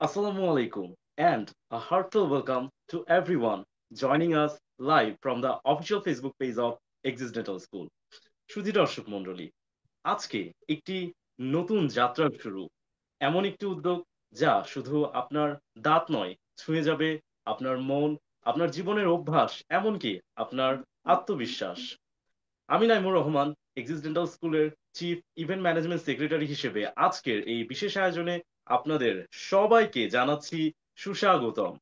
Assalamu alaikum and a heartfelt welcome to everyone joining us live from the official Facebook page of Exist Dental School. সুধী দর্শক মণ্ডলী, আজকে একটি নতুন যাত্রার শুরু, এমন একটি উদ্যোগ যা শুধু আপনার দাঁত নয়, ছুঁয়ে যাবে আপনার মন, আপনার জীবনের অভ্যাস, এমনকি আপনার আত্মবিশ্বাস। আমি নাইমুর রহমান, এক্সিস ডেন্টাল স্কুলের চিফ ইভেন্ট ম্যানেজমেন্ট সেক্রেটারি হিসেবে আজকের এই বিশেষ আয়োজনে আপনাদের সবাইকে জানাচ্ছি সুস্বাগতম।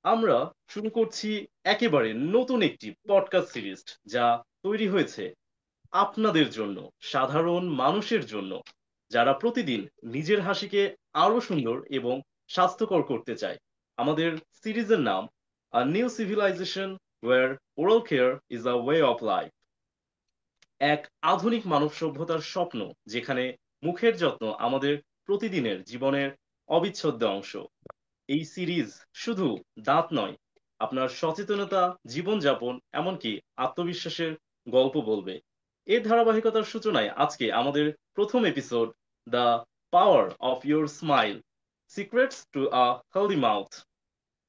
আমরা শুরু করছি একেবারে নতুন একটি পডকাস্ট সিরিজ যা তৈরি হয়েছে আপনাদের জন্য, সাধারণ মানুষের জন্য, যারা প্রতিদিন নিজের হাসিকে আরো সুন্দর এবং স্বাস্থ্যকর করতে চায়। আমাদের সিরিজের নাম a new civilization where oral care is a way of life. এক আধুনিক মানব সভ্যতার স্বপ্ন যেখানে মুখের যত্ন আমাদের প্রতিদিনের জীবনের অবিচ্ছেদ্য অংশ। এই সিরিজ শুধু দাঁত নয়, আপনার সচেতনতা, জীবনযাপন, এমনকি আত্মবিশ্বাসের গল্প বলবে। এর ধারাবাহিকতার সূচনায় আজকে আমাদের প্রথম episode, the power of your smile, secrets to a healthy mouth.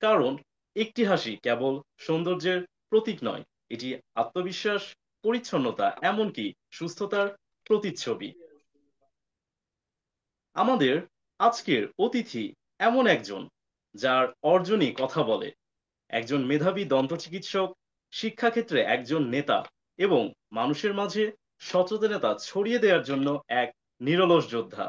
কারণ একটি হাসি কেবল সৌন্দর্যের প্রতীক নয়, এটি আত্মবিশ্বাস, পরিচ্ছন্নতা, এমনকি সুস্থতার প্রতিচ্ছবি। আমাদের আজকের অতিথি এমন একজন যার অর্জনই কথা বলে, একজন মেধাবী দন্ত চিকিৎসক, শিক্ষাক্ষেত্রে একজন নেতা এবং মানুষের মাঝে সচেতনতা ছড়িয়ে দেওয়ার জন্য এক নিরলস যোদ্ধা।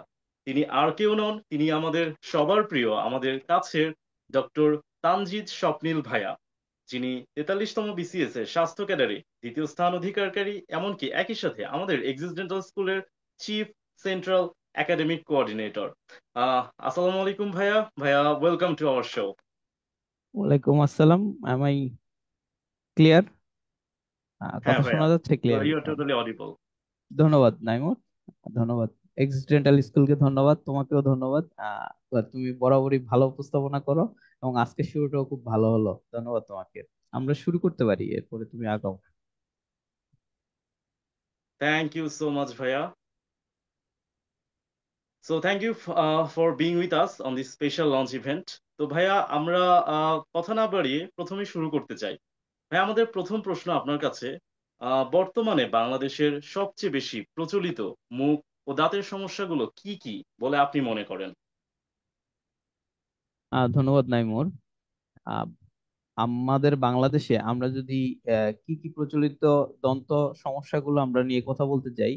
তিনি আর কেউ নন, তিনি আমাদের সবার প্রিয়, আমাদের কাছের ডক্টর তানজিদ স্বপ্নিল ভাইয়া, যিনি ৪৩তম বিসিএস এর স্বাস্থ্য ক্যাডারে দ্বিতীয় স্থান অধিকারী, এমনকি একই সাথে আমাদের এক্সিস ডেন্টাল স্কুলের চিফ সেন্ট্রাল একাডেমিক কোঅর্ডিনেটর। আসসালামু আলাইকুম ভাইয়া। ভাইয়া, ওয়েলকাম টু আওয়ার শো। ওয়ালাইকুম আসসালাম। আমাই ক্লিয়ার? হ্যাঁ কথা ভাইয়া, শোনা যাচ্ছে clear? You are totally audible. ধন্যবাদ নাইমুর, ধন্যবাদ। এক্সিডেন্টাল স্কুলকে ধন্যবাদ, তোমাকেও ধন্যবাদ। তুমি বরাবরই ভালো উপস্থাপনা করো এবং আজকের শুরুটাও খুব ভালো হলো। ধন্যবাদ তোমাকে। আমরা শুরু করতে পারি, এরপরে তুমি আগাও। থ্যাংক ইউ সো মাচ ভাইয়া। So thank you for being with us on this special launch event. তো ভাইয়া, আমরা কথা না বাড়িয়ে প্রথমে শুরু করতে চাই। ভাইয়া, আমাদের প্রথম প্রশ্ন আপনার কাছে, বর্তমানে বাংলাদেশের সবচেয়ে বেশি প্রচলিত মুখ ও দাঁতের সমস্যাগুলো কি কি বলে আপনি মনে করেন? ধন্যবাদ নাইমুর। আহ, আমাদের বাংলাদেশে আমরা যদি কি কি প্রচলিত দন্ত সমস্যাগুলো আমরা নিয়ে কথা বলতে চাই,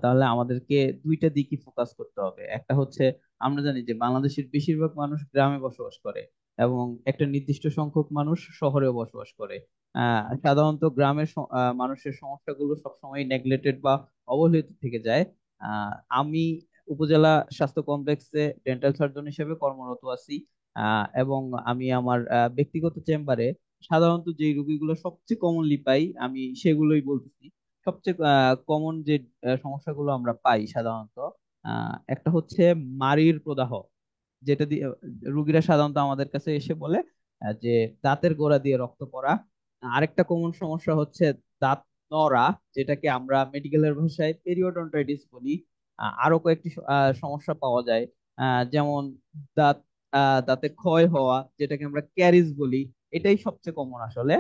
তাহলে আমাদেরকে দুইটা দিকই ফোকাস করতে হবে। একটা হচ্ছে, আমরা জানি যে বাংলাদেশের বেশিরভাগ মানুষ গ্রামে বসবাস করে এবং একটা নির্দিষ্ট সংখ্যক মানুষ শহরেও বসবাস করে। সাধারণত গ্রামের মানুষের সমস্যাগুলো সবসময় নেগলেক্টেড বা অবহেলিত থেকে যায়। আহ, আমি উপজেলা স্বাস্থ্য কমপ্লেক্সে ডেন্টাল সার্জন হিসেবে কর্মরত আছি। এবং আমি আমার ব্যক্তিগত চেম্বারে সাধারণত যে রোগীগুলো সবচেয়ে কমনলি পাই আমি সেগুলোই বলতেছি। সবচেয়ে কমন যে সমস্যাগুলো আমরা পাই সাধারণত, একটা হচ্ছে মাড়ির প্রদাহ, যেটা দিয়ে রুগীরা সাধারণত আমাদের কাছে এসে বলে যে দাঁতের গোড়া দিয়ে রক্ত পড়া। আরেকটা কমন সমস্যা হচ্ছে দাঁত নড়া, যেটাকে আমরা মেডিকেলের ভাষায় পেরিওডন্টাইটিস বলি। আরো কয়েকটি সমস্যা পাওয়া যায়, যেমন দাঁত দাঁতে ক্ষয় হওয়া, যেটাকে আমরা ক্যারিজ বলি। এটাই সবচেয়ে কমন আসলে।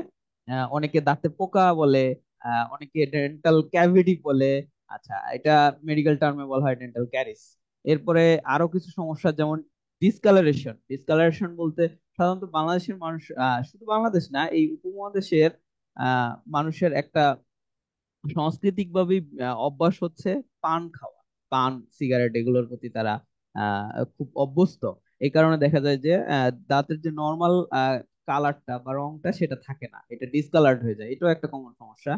অনেকে দাঁতে পোকা বলে, অনেকে ডেন্টাল ক্যাভিটি বলে। আচ্ছা, এটা মেডিকেল টার্মে বলা হয় ডেন্টাল ক্যারিস। এরপরে আরো কিছু সমস্যা, যেমন ডিসকালারেশন। ডিসকালারেশন বলতে সাধারণত বাংলাদেশের মানুষ, শুধু বাংলাদেশ না, এই উপমহাদেশের মানুষের একটা সাংস্কৃতিক ভাবে অভ্যাস হচ্ছে পান খাওয়া। পান, সিগারেট এগুলোর প্রতি তারা খুব অভ্যস্ত। এই কারণে দেখা যায় যে দাঁতের যে নর্মাল কালারটা বা রংটা সেটা থাকে না, এটা ডিসকালার্ড হয়ে যায়। এটাও একটা কমন সমস্যা।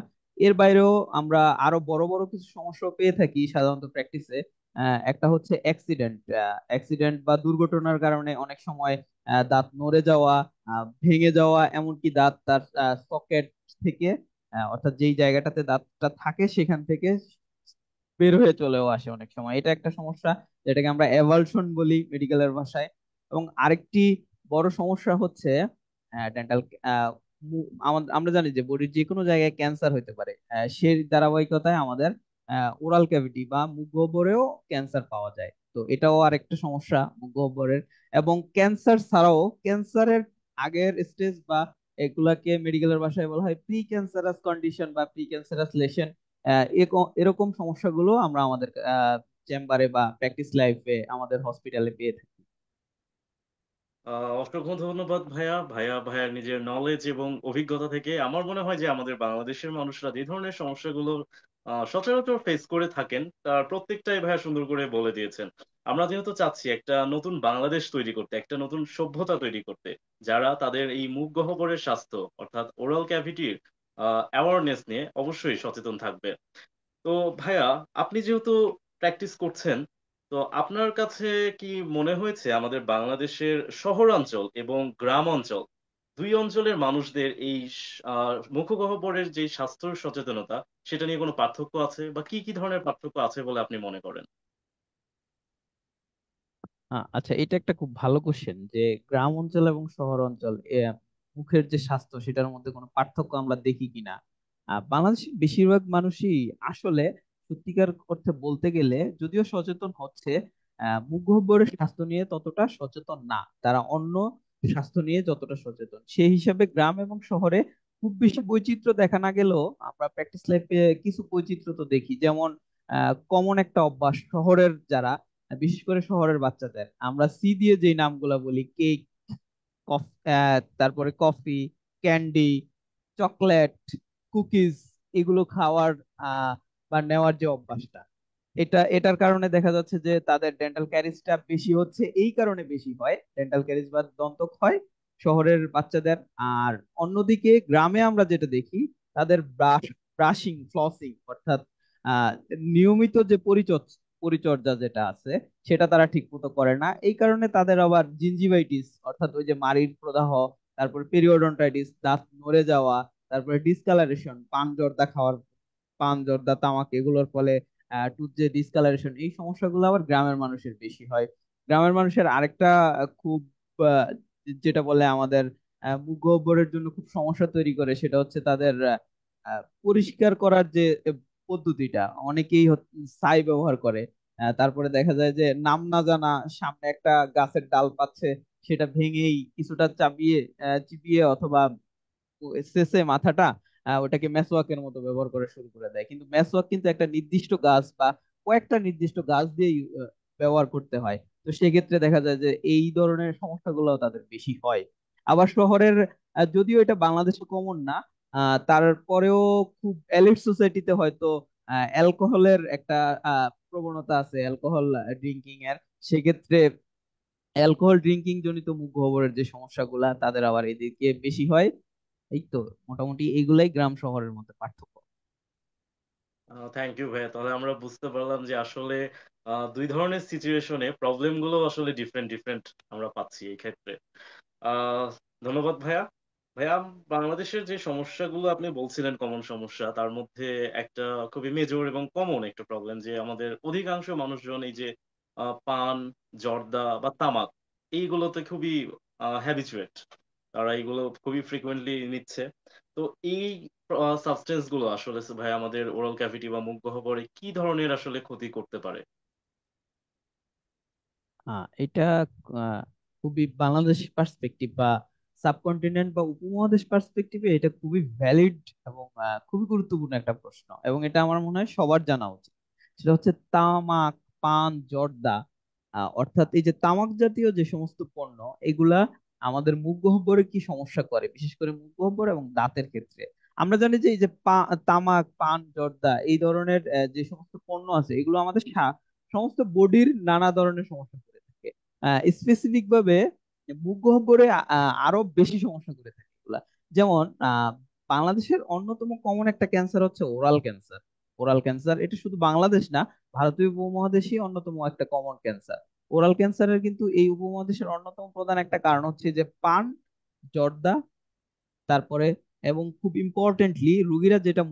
এর বাইরেও আমরা আরো বড় বড় কিছু সমস্যা পেয়ে থাকি সাধারণত প্র্যাকটিসে। একটা হচ্ছে অ্যাক্সিডেন্ট। অ্যাক্সিডেন্ট বা দুর্ঘটনার কারণে অনেক সময় দাঁত নড়ে যাওয়া, ভেঙে যাওয়া, এমনকি দাঁত তার সকেট থেকে, অর্থাৎ যেই জায়গাটাতে দাঁতটা থাকে সেখান থেকে বের হয়ে চলেও আসে অনেক সময়। এটা একটা সমস্যা, যেটাকে আমরা এভালশন বলি মেডিকেলের ভাষায়। এবং আরেকটি বড় সমস্যা হচ্ছে ডেন্টাল। আমরা জানি যে বডির যে কোনো জায়গায় ক্যান্সার হতে পারে। সেই ধারাবাহিকতায় আমাদের ওরাল ক্যাভিটি বা মুখ গহ্বরেও ক্যান্সার পাওয়া যায়। তো এটাও আরেকটা সমস্যা মুখ গহ্বরের। এবং ক্যান্সার ছাড়াও ক্যান্সারের আগের স্টেজ বা এগুলাকে মেডিকেলের ভাষায় বলা হয় প্রি ক্যান্সারাস কন্ডিশন বা প্রি ক্যান্সারাস লেশন। এরকম সমস্যাগুলো আমরা আমাদের চেম্বারে বা প্র্যাকটিস লাইফে আমাদের হসপিটালে পেয়ে থাকি। অসংখ্য ধন্যবাদ ভাইয়া। ভাইয়ার নিজের নলেজ এবং অভিজ্ঞতা থেকে আমার মনে হয় যে আমাদের বাংলাদেশের মানুষরা যে ধরনের সমস্যাগুলো সচরাচর ফেস করে থাকেন তার প্রত্যেকটাই ভাইয়া সুন্দর করে বলে দিয়েছেন। আমরা যেহেতু চাচ্ছি একটা নতুন বাংলাদেশ তৈরি করতে, একটা নতুন সভ্যতা তৈরি করতে, যারা তাদের এই মুখ গহ্বরের স্বাস্থ্য অর্থাৎ ওরাল ক্যাভিটির অ্যাওয়ারনেস নিয়ে অবশ্যই সচেতন থাকবে। তো ভাইয়া, আপনি যেহেতু প্র্যাকটিস করছেন, তো আপনার কাছে কি মনে হয়েছে আমাদের বাংলাদেশের শহরাঞ্চল এবং গ্রাম অঞ্চল দুই অঞ্চলের মানুষদের এই মুখগহ্বরের যে স্বাস্থ্য সচেতনতা সেটা নিয়ে কোনো পার্থক্য আছে, বা কি কি ধরনের পার্থক্য আছে বলে আপনি মনে করেন? আচ্ছা, এটা একটা খুব ভালো কোশ্চেন যে গ্রাম অঞ্চল এবং শহর অঞ্চল মুখের যে স্বাস্থ্য সেটার মধ্যে কোনো পার্থক্য আমরা দেখি কিনা। বাংলাদেশের বেশিরভাগ মানুষই আসলে সত্যিকার অর্থে বলতে গেলে যদিও সচেতন হচ্ছে, মুখ গহ্বরের স্বাস্থ্য নিয়ে ততটা সচেতন না। তারা অন্য স্বাস্থ্য নিয়ে যতটা সচেতন, সেই হিসাবে গ্রাম এবং শহরে খুব বেশি বৈচিত্র্য দেখা না গেলেও আমরা প্র্যাকটিস লাইফে কিছু বৈচিত্র্য তো দেখি। যেমন কমন একটা অভ্যাস শহরের যারা, বিশেষ করে শহরের বাচ্চাদের আমরা সি দিয়ে যে নামগুলা বলি, কেক, তারপরে কফি, ক্যান্ডি, চকলেট, কুকিজ, এগুলো খাওয়ার বা নেওয়ার যে অভ্যাসটা, এটার কারণে দেখা যাচ্ছে যে তাদের ডেন্টাল ক্যারিজটা বেশি হচ্ছে। এই কারণে বেশি হয় ডেন্টাল ক্যারিজ বা দন্তক্ষয় শহরের বাচ্চাদের। আর অন্যদিকে গ্রামে আমরা যেটা দেখি, তাদের ব্রাশিং, ফ্লসিং অর্থাৎ আহ নিয়মিত যে পরিচর্যা যেটা আছে সেটা তারা ঠিক মতো করে না। এই কারণে তাদের আবার জিঞ্জিভাইটিস অর্থাৎ ওই যে মাড়ির প্রদাহ, তারপরে পেরিওডন্টাইটিস, দাঁত নড়ে যাওয়া, তারপরে ডিসকালারেশন, পান জর্দা, তামাক এগুলোর ফলে টুথ যে ডিসকালারেশন, এই সমস্যাগুলো আবার গ্রামের মানুষের বেশি হয়। গ্রামের মানুষের আরেকটা খুব আহ, যেটা বলে আমাদের মুখ গহ্বরের জন্য খুব সমস্যা তৈরি করে, সেটা হচ্ছে তাদের পরিষ্কার করার যে পদ্ধতিটা। অনেকেই ছাই ব্যবহার করে। তারপরে দেখা যায় যে নাম না জানা সামনে একটা গাছের ডাল পাচ্ছে, সেটা ভেঙেই কিছুটা চিবিয়ে অথবা শেষে মাথাটা ওটাকে মেসওয়াকের মতো ব্যবহার করে শুরু করে দেয়। কিন্তু মেসওয়াক কিন্তু একটা নির্দিষ্ট গাছ বা কয়েকটা নির্দিষ্ট গাছ দিয়ে ব্যবহার করতে হয়। তো সেক্ষেত্রে দেখা যায় যে এই ধরনের সমস্যাগুলো তাদের বেশি হয়। আবার শহরের, যদিও এটা বাংলাদেশে কমন না, তারপরেও খুব এলিট সোসাইটিতে হয়তো অ্যালকোহলের একটা প্রবণতা আছে, অ্যালকোহল ড্রিঙ্কিং এর। সেক্ষেত্রে অ্যালকোহল ড্রিঙ্কিং জনিত মুখ গহ্বরের যে সমস্যাগুলা তাদের আবার এদিকে বেশি হয়। এই তো মোটামুটি এইগুলাই গ্রাম শহরের মধ্যে পার্থক্য। থ্যাংক ইউ ভাইয়া, তাহলে আমরা বুঝতে পারলাম যে আসলে দুই ধরনের সিচুয়েশনে প্রবলেম গুলো আসলে ডিফারেন্ট ডিফারেন্ট আমরা পাচ্ছি এই ক্ষেত্রে। আহ ধন্যবাদ ভাইয়া। ভাইয়া, বাংলাদেশের যে সমস্যাগুলো আপনি বলছিলেন কমন সমস্যা, তার মধ্যে একটা খুবই মেজর এবং কমন একটা প্রবলেম যে আমাদের অধিকাংশ মানুষজন এই যে পান, জর্দা বা তামাক এইগুলোতে খুবই হ্যাবিচুয়েট। তারা এইগুলো খুবই ফ্রিকোয়েন্টলি নিচ্ছে। তো এই সাবস্টেন্স গুলো আসলে ভাই আমাদের ওরাল ক্যাভিটি বা মুখ গহ্বরে কি ধরনের আসলে ক্ষতি করতে পারে? এটা খুবই বাংলাদেশ পার্সপেক্টিভ বা সাবকন্টিনেন্ট বা উপমহাদেশ পার্সপেক্টিভে এটা খুবই ভ্যালিড এবং খুবই গুরুত্বপূর্ণ একটা প্রশ্ন, এবং এটা আমার মনে হয় সবার জানা উচিত। সেটা হচ্ছে তামাক, পান, জর্দা, অর্থাৎ এই যে তামাক জাতীয় যে সমস্ত পণ্য, এগুলা আমাদের মুখ গহ্বরে কি সমস্যা করে, বিশেষ করে মুখ গহ্বর এবং দাঁতের ক্ষেত্রে। আমরা জানি যে এই যে তামাক, পান, জর্দা এই ধরনের যে সমস্ত পণ্য আছে, এগুলো আমাদের সমস্ত বডির নানা ধরনের সমস্যা করে থাকে। স্পেসিফিক ভাবে মুখ গহ্বরে আরো বেশি সমস্যা করে থাকে এগুলা। যেমন বাংলাদেশের অন্যতম কমন একটা ক্যান্সার হচ্ছে ওরাল ক্যান্সার। ওরাল ক্যান্সার এটা শুধু বাংলাদেশ না, ভারতীয় উপমহাদেশই অন্যতম একটা কমন ক্যান্সার। ওরাল ক্যান্সারের কিন্তু এই উপমহাদেশের অন্যতম প্রধান একটা কারণ হচ্ছে যে পান, জর্দা, তারপরে এবং খুব ইম্পর্টেন্টলি রুগীরা যেটা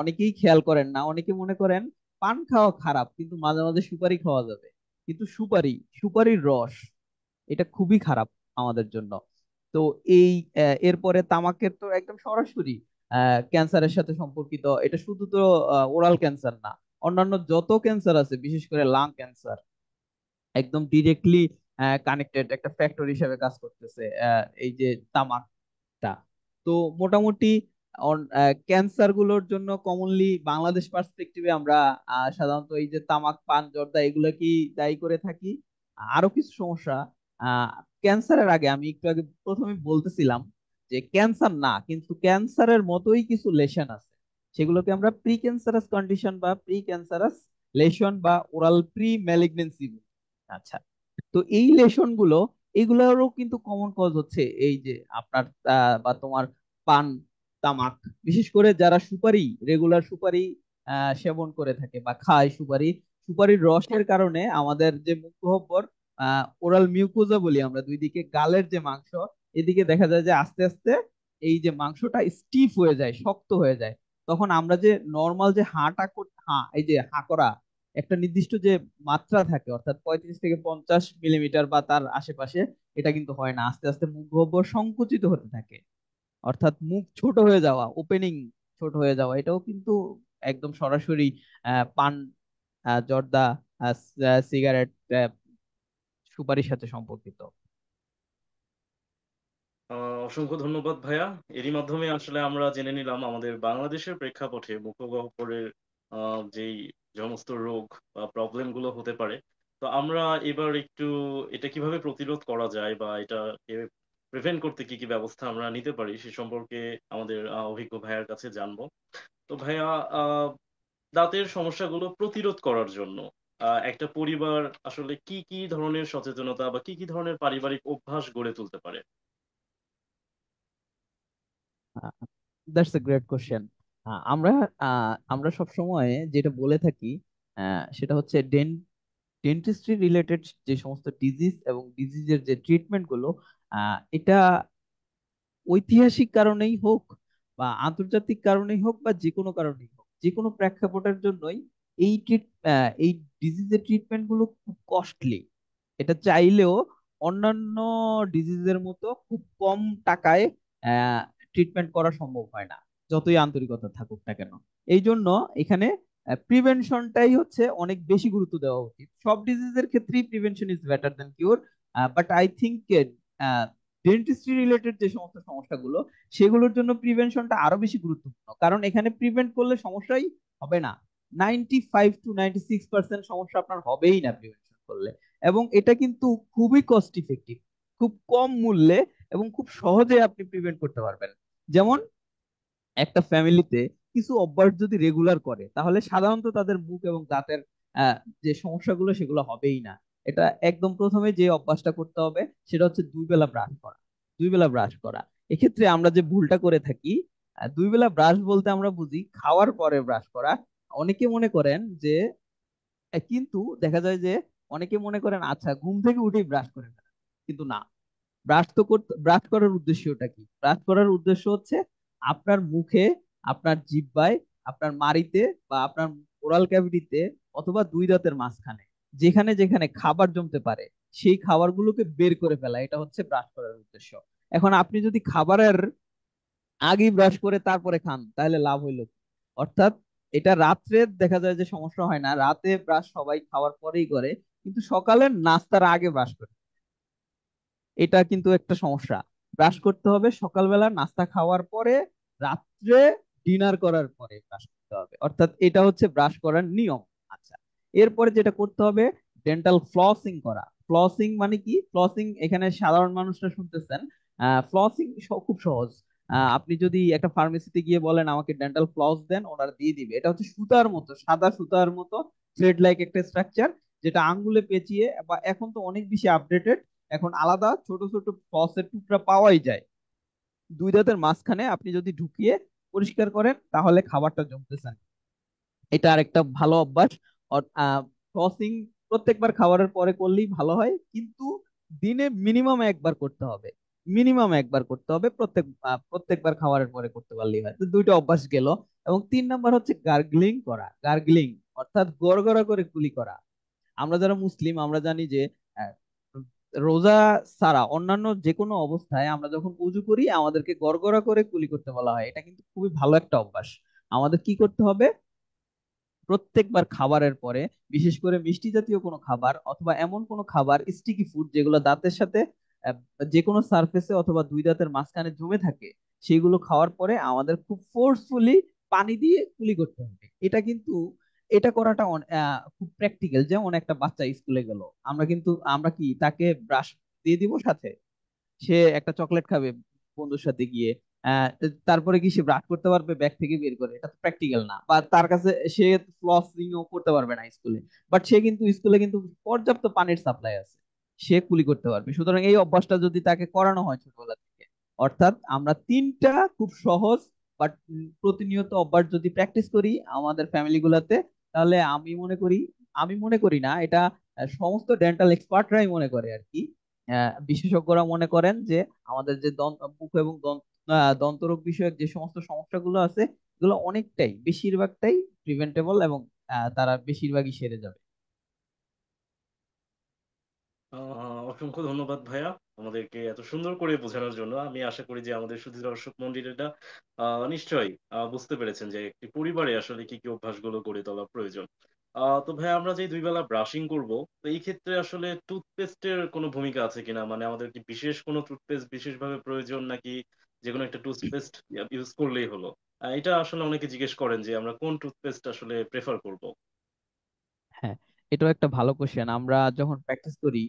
অনেকেই খেয়াল করেন না, অনেকে মনে করেন পান খাওয়া খারাপ কিন্তু মাঝে মাঝে সুপারি খাওয়া যাবে। কিন্তু সুপারির রস এটা খুবই খারাপ আমাদের জন্য। তো এই এরপরে তামাকের তো একদম সরাসরি ক্যান্সারের সাথে সম্পর্কিত। এটা শুধু তো ওরাল ক্যান্সার না, অন্যান্য যত ক্যান্সার আছে, বিশেষ করে লাং ক্যান্সার, একদম ডিরেক্টলি কানেক্টেড একটা ফ্যাক্টর হিসেবে কাজ করতেছে এই যে তামাকটা। তো মোটামুটি ক্যান্সার গুলোর জন্য কমনলি বাংলাদেশ পার্সপেক্টিভে আমরা সাধারণত এই যে তামাক, পান, জর্দা এগুলো কি দায়ী করে থাকি। আরো কিছু সমস্যা, ক্যান্সারের আগে আমি একটু আগে প্রথমে বলতেছিলাম যে ক্যান্সার না, কিন্তু ক্যান্সারের মতোই কিছু লেশন আছে, সেগুলোকে আমরা প্রি ক্যান্সারাস কন্ডিশন বা প্রি ক্যান্সারাস লেশন বা ওরাল প্রি ম্যালিগনেন্সি। আচ্ছা, তো এই লেশন গুলো, এগুলোরও কিন্তু কমন কজ হচ্ছে এই যে আপনার বা তোমার পান, তামাক, বিশেষ করে যারা সুপারি, রেগুলার সুপারি সেবন করে থাকে বা খায় সুপারি, সুপারির রসের কারণে আমাদের যে মুখগহ্বর, ওরাল মিউকোজা বলি আমরা, দুই দিকে গালের যে মাংস, এদিকে দেখা যায় যে আস্তে আস্তে এই যে মাংসটা স্টিফ হয়ে যায়, শক্ত হয়ে যায়। তখন আমরা যে নর্মাল যে এই যে হাঁ করা একটা নির্দিষ্ট যে মাত্রা থাকে, অর্থাৎ 35 থেকে 50 মিলিমিটার বা তার আশেপাশে, এটা কিন্তু হয় না। আস্তে আস্তে মুখ গহ্বর সংকুচিত হতে থাকে, অর্থাৎ মুখ ছোট হয়ে যাওয়া, ওপেনিং ছোট হয়ে যাওয়া, এটাও কিন্তু একদম সরাসরি পান, জর্দা, সিগারেট, সুপারির সাথে সম্পর্কিত। অসংখ্য ধন্যবাদ ভাইয়া। এরই মাধ্যমে আসলে আমরা জেনে নিলাম আমাদের বাংলাদেশের প্রেক্ষাপটে মুখগহ্বরের যেই সমস্ত রোগ বা প্রবলেম গুলো হতে পারে। তো আমরা এবার একটু এটা কিভাবে প্রতিরোধ করা যায় বা এটা প্রিভেন্ট করতে কি কি ব্যবস্থা আমরা নিতে পারি সে সম্পর্কে আমাদের অভিজ্ঞ ভাইয়ার কাছে জানবো। তো ভাইয়া, আহ দাঁতের সমস্যাগুলো প্রতিরোধ করার জন্য একটা পরিবার আসলে কি কি ধরনের সচেতনতা বা কি কি ধরনের পারিবারিক অভ্যাস গড়ে তুলতে পারে? That's a great question. আমরা সব সময় যেটা বলে থাকি সেটা হচ্ছে ডেন্টিস্ট্রি রিলেটেড যে সমস্ত ডিজিজ এবং ডিজিজের যে ট্রিটমেন্ট গুলো, এটা ঐতিহাসিক কারণেই হোক বা আন্তর্জাতিক কারণেই হোক বা যে কোনো কারণেই হোক, যে কোনো প্রেক্ষাপটের জন্যই এই ডিজিজের ট্রিটমেন্ট গুলো খুব কস্টলি। এটা চাইলেও অন্যান্য ডিজিজের মতো খুব কম টাকায় ট্রিটমেন্ট করা সম্ভব হয় না, যতই আন্তরিকতা থাকুক না কেন। এই জন্য এখানে প্রিভেনশনটাই হচ্ছে অনেক বেশি গুরুত্ব দেওয়া উচিত। সব ডিজিজের ক্ষেত্রেই prevention is better than cure, but I think dentistry related যে সমস্ত সমস্যাগুলো, সেগুলোর জন্য প্রিভেনশনটা আরো বেশি গুরুত্বপূর্ণ, কারণ এখানে প্রিভেন্ট করলে সমস্যাই হবে না। 95 to 96% সমস্যা আপনার হবেই না প্রিভেনশন করলে। এবং এটা কিন্তু খুবই কস্ট ইফেক্টিভ, খুব কম মূল্যে এবং খুব সহজে আপনি প্রিভেন্ট করতে পারবেন। যেমন একটা ফ্যামিলিতে কিছু অভ্যাস যদি রেগুলার করে, তাহলে সাধারণত তাদের মুখ এবং দাঁতের আহ, যে সমস্যাগুলো সেগুলো হবেই না। এটা একদম প্রথমে যে অভ্যাসটা করতে হবে সেটা হচ্ছে 2 বেলা ব্রাশ করা। 2 বেলা ব্রাশ করা, এক্ষেত্রে আমরা যে ভুলটা করে থাকি, 2 বেলা ব্রাশ বলতে আমরা বুঝি খাওয়ার পরে ব্রাশ করা। অনেকে মনে করেন যে কিন্তু দেখা যায় যে অনেকে মনে করেন আচ্ছা ঘুম থেকে উঠেই ব্রাশ করে ফেলা, কিন্তু না। ব্রাশ করার উদ্দেশ্যটা কি? ব্রাশ করার উদ্দেশ্য হচ্ছে আপনার মুখে, আপনার জিহ্বায়, আপনার মাড়িতে বা আপনার ওরাল ক্যাভিটিতে অথবা দুই দাঁতের মাঝখানে যেখানে যেখানে খাবার জমতে পারে, সেই খাবারগুলোকে বের করে ফেলা, এটা হচ্ছে ব্রাশ করার উদ্দেশ্য। এখন আপনি যদি খাবারের আগেই ব্রাশ করে তারপরে খান, তাহলে লাভ হইলো কি? অর্থাৎ এটা রাত্রে দেখা যায় যে সমস্যা হয় না, রাতে ব্রাশ সবাই খাওয়ার পরেই করে, কিন্তু সকালের নাস্তার আগে ব্রাশ করে, এটা কিন্তু একটা সমস্যা। ব্রাশ করতে হবে সকালবেলা নাস্তা খাওয়ার পরে, রাত্রে ডিনার করার পরে ব্রাশ করতে হবে, অর্থাৎ এটা হচ্ছে ব্রাশ করার নিয়ম। আচ্ছা, এরপরে যেটা করতে হবে, ডেন্টাল ফ্লসিং করা। ফ্লসিং মানে কি? ফ্লসিং এখানে সাধারণ মানুষরা শুনতেছেন, ফ্লসিং খুব সহজ। আপনি যদি একটা ফার্মেসিতে গিয়ে বলেন আমাকে ডেন্টাল ফ্লস দেন, ওনারা দিয়ে দিবে। এটা হচ্ছে সুতার মতো, সাদা সুতার মতো থ্রেড লাইক একটা স্ট্রাকচার, যেটা আঙ্গুলে পেঁচিয়ে, বা এখন তো অনেক বেশি আপডেটেড, এখন আলাদা ছোট ছোট ফসের টুকরা পাওয়াই যায়। দুই দাঁতের মাঝখানে আপনি যদি ঢুকিয়ে পরিষ্কার করেন, তাহলে খাবারটা জমতেছে না। এটা আরেকটা ভালো অভ্যাস। ফ্লসিং প্রত্যেকবার খাবারের পরে করলেই ভালো হয়, কিন্তু দিনে মিনিমাম একবার করতে হবে। মিনিমাম একবার করতে হবে, প্রত্যেকবার খাবারের পরে করতে পারলেই হয়। তো দুইটা অভ্যাস গেল। এবং 3 নাম্বার হচ্ছে গার্গলিং করা। গার্গলিং অর্থাৎ গড়গড়া করে কুলি করা। আমরা যারা মুসলিম আমরা জানি যে আহ, রোজা ছাড়া অন্যান্য যে কোনো অবস্থায় আমরা যখন উজু করি আমাদেরকে গড়গড়া করে কুলি করতে বলা হয়। এটা কিন্তু খুবই ভালো একটা অভ্যাস। আমাদের কি করতে হবে? প্রত্যেকবার খাবারের পরে, বিশেষ করে মিষ্টি জাতীয় কোনো খাবার অথবা এমন কোনো খাবার, স্টিকি ফুড যেগুলো দাঁতের সাথে আহ, যে কোনো সারফেসে অথবা দুই দাঁতের মাঝখানে জমে থাকে, সেগুলো খাওয়ার পরে আমাদের খুব ফোর্সফুলি পানি দিয়ে কুলি করতে হবে। এটা কিন্তু এটা করাটা খুব প্র্যাকটিক্যাল। যেমন একটা বাচ্চা স্কুলে গেল, আমরা কি তাকে ব্রাশ দিয়ে দিব সাথে? সে একটা চকলেট খাবে বন্ধুর সাথে গিয়ে, আহ, তারপরে কি সে ব্রাশ করতে পারবে ব্যাগ থেকে বের করে? এটা তো প্র্যাকটিক্যাল না। বা তার কাছে সে ফ্লসিং ও করতে পারবে না স্কুলে, বাট সে কিন্তু স্কুলে কিন্তু পর্যাপ্ত পানির সাপ্লাই আছে, সে কুলি করতে পারবে। সুতরাং এই অভ্যাসটা যদি তাকে করানো হয় ছোটবেলা থেকে, অর্থাৎ আমরা তিনটা খুব সহজ বাট প্রতিনিয়ত অভ্যাস যদি প্র্যাকটিস করি আমাদের ফ্যামিলি গুলাতে, তাহলে আমি মনে করি না এটা, সমস্ত ডেন্টাল এক্সপার্টরাই মনে করে আর কি, বিশেষজ্ঞরা মনে করেন যে আমাদের যে মুখ এবং দন্তরোগ বিষয়ক যে সমস্ত সমস্যাগুলো আছে, এগুলো অনেকটাই, বেশিরভাগটাই প্রিভেন্টেবল, এবং তারা বেশিরভাগই সেরে যাবে। অসংখ্য ধন্যবাদ ভাইয়া আমাদেরকে এত সুন্দর করে বোঝানোর জন্য। আমি আশা করি যে আমাদের সুধী দর্শক মন্ডলীরা নিশ্চয়ই বুঝতে পেরেছেন যে একটি পরিবারে আসলে কি কি অভ্যাসগুলো গড়ে তোলা প্রয়োজন। তো ভাইয়া, আমরা যে দুই বেলা ব্রাশিং করব, তো এই ক্ষেত্রে আসলে টুথপেস্টের কোনো ভূমিকা আছে কিনা? মানে আমাদের কি বিশেষ কোনো টুথপেস্ট বিশেষভাবে প্রয়োজন, নাকি যে কোনো একটা টুথপেস্ট ইউজ করলেই হলো? এটা আসলে অনেকে জিজ্ঞেস করেন যে আমরা কোন টুথপেস্ট আসলে প্রেফার করব। হ্যাঁ, এটাও একটা ভালো কোশ্চেন। আমরা যখন প্র্যাকটিস করি,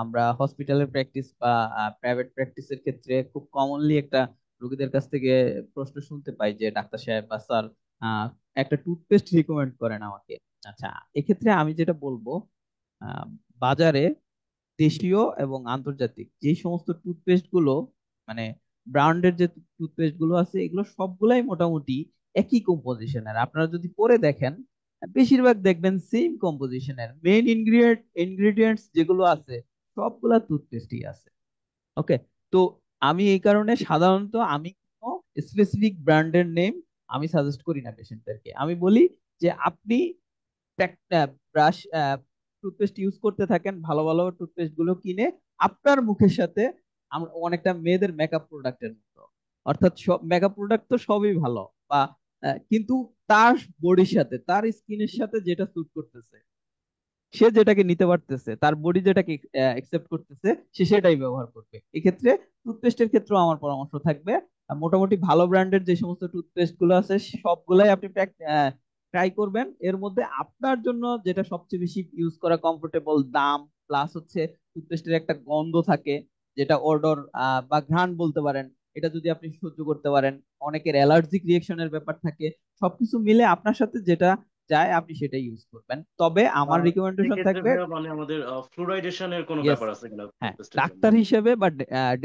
আমরা হসপিটালের প্র্যাকটিস বা প্রাইভেট প্র্যাকটিসের ক্ষেত্রে খুব কমনলি একটা রোগীদের কাছ থেকে প্রশ্ন শুনতে পাই যে, ডাক্তার সাহেব বা স্যার, একটা টুথপেস্ট রিকমেন্ড করেন আমাকে। আচ্ছা, এক্ষেত্রে আমি যেটা বলবো, আহ, বাজারে দেশীয় এবং আন্তর্জাতিক যে সমস্ত টুথপেস্ট গুলো, মানে ব্র্যান্ডের যে টুথপেস্ট গুলো আছে, এগুলো সবগুলাই মোটামুটি একই কম্পোজিশনের। আপনারা যদি পরে দেখেন, বেশিরভাগ দেখবেন সেম কম্পোজিশনের, মেইন ইনগ্রিডিয়েন্টস যেগুলো আছে সবগুলা টুথপেস্টই আছে। ওকে। তো আমি এই কারণে সাধারণত আমি কোনো স্পেসিফিক ব্র্যান্ডের নেম আমি সাজেস্ট করি না পেশেন্টদেরকে। আমি বলি যে আপনি ব্রাশ টুথপেস্ট ইউজ করতে থাকেন, ভালো ভালো টুথপেস্ট গুলো কিনে আপনার মুখের সাথে। আমরা অনেকটা মেয়েদের মেকআপ প্রোডাক্টের মতো, অর্থাৎ সব মেকআপ প্রোডাক্ট তো সবই ভালো, বা কিন্তু তার বডির সাথে, তার স্কিনের সাথে যেটা স্যুট করতেছে, সে যেটাকে নিতে পারতেছে, তার বডি যেটাকে একসেপ্ট করতেছে, সে সেটাই ব্যবহার করবে। এক্ষেত্রে টুথপেস্টের ক্ষেত্রেও আমার পরামর্শ থাকবে, মোটামুটি ভালো ব্র্যান্ডের যে সমস্ত টুথপেস্ট গুলো আছে সবগুলাই আপনি ট্রাই করবেন। এর মধ্যে আপনার জন্য যেটা সবচেয়ে বেশি ইউজ করা কমফোর্টেবল, দাম প্লাস হচ্ছে টুথপেস্টের একটা গন্ধ থাকে, যেটা অর্ডার বা ঘ্রাণ বলতে পারেন, এটা যদি আপনি সহ্য করতে পারেন। অনেকের অ্যালার্জিক রিয়েকশনের ব্যাপার থাকে, সবকিছু মিলে আপনার সাথে যেটা যায় আপনি সেটাই ইউজ করবেন। তবে আমার রিকমেন্ডেশন সেক্ষেত্রে থাকবে, ভাইয়া মানে আমাদের ফ্লুরাইডেশনের কোনো ইয়েস, ব্যাপার আছে কিনা হ্যাঁ, টুথপেস্টের জন্য? ডাক্তার হিসেবে বা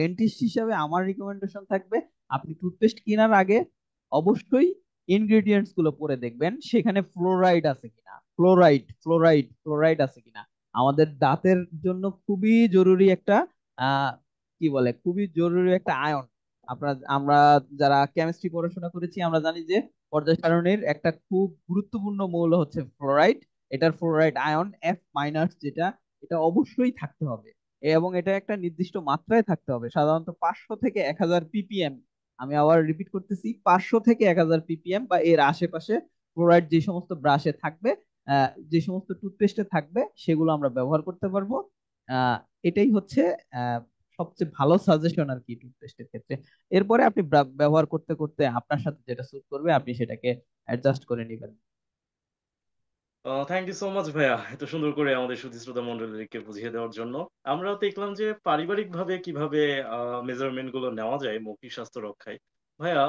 ডেন্টিস্ট হিসেবে আমার রিকমেন্ডেশন থাকবে, আপনি টুথপেস্ট কেনার আগে অবশ্যই ইনগ্রেডিয়েন্টস গুলো পড়ে দেখবেন সেখানে ফ্লোরাইড আছে কিনা, ফ্লোরাইড আছে কিনা। আমাদের দাঁতের জন্য খুবই জরুরি একটা, কি বলে, খুবই জরুরি একটা আয়ন। আমরা যারা কেমিস্ট্রি পড়াশোনা করেছি আমরা জানি যে পর্যায় সারণীর একটা খুব গুরুত্বপূর্ণ মৌল হচ্ছে ফ্লোরাইড। এটার ফ্লোরাইড আয়ন F- যেটা, এটা অবশ্যই থাকতে হবে, এবং এটা একটা নির্দিষ্ট মাত্রায় থাকতে হবে, সাধারণত 500 থেকে 1000 ppm। আমি আবার রিপিট করতেছি, 500 থেকে 1000 ppm বা এর আশেপাশে ফ্লোরাইড যে সমস্ত ব্রাশে থাকবে, যে সমস্ত টুথপেস্টে থাকবে, সেগুলো আমরা ব্যবহার করতে পারবো। আহ, এটাই হচ্ছে আহ, সবচেয়ে ভালো সাজেশন আর কি টুথপেস্টের ক্ষেত্রে। এরপরে আপনি ব্যবহার করতে করতে আপনার সাথে যেটা স্যুট করবে আপনি সেটাকে অ্যাডজাস্ট করে নেবেন। থ্যাংক ইউ সো মাচ ভাইয়া, এত সুন্দর করে আমাদের সুধী শ্রোতা মন্ডলীকে বুঝিয়ে দেওয়ার জন্য। আমরা দেখলাম যে পারিবারিক ভাবে কিভাবে মেজারমেন্ট গুলো নেওয়া যায় মৌখিক স্বাস্থ্য রক্ষায়। ভাইয়া,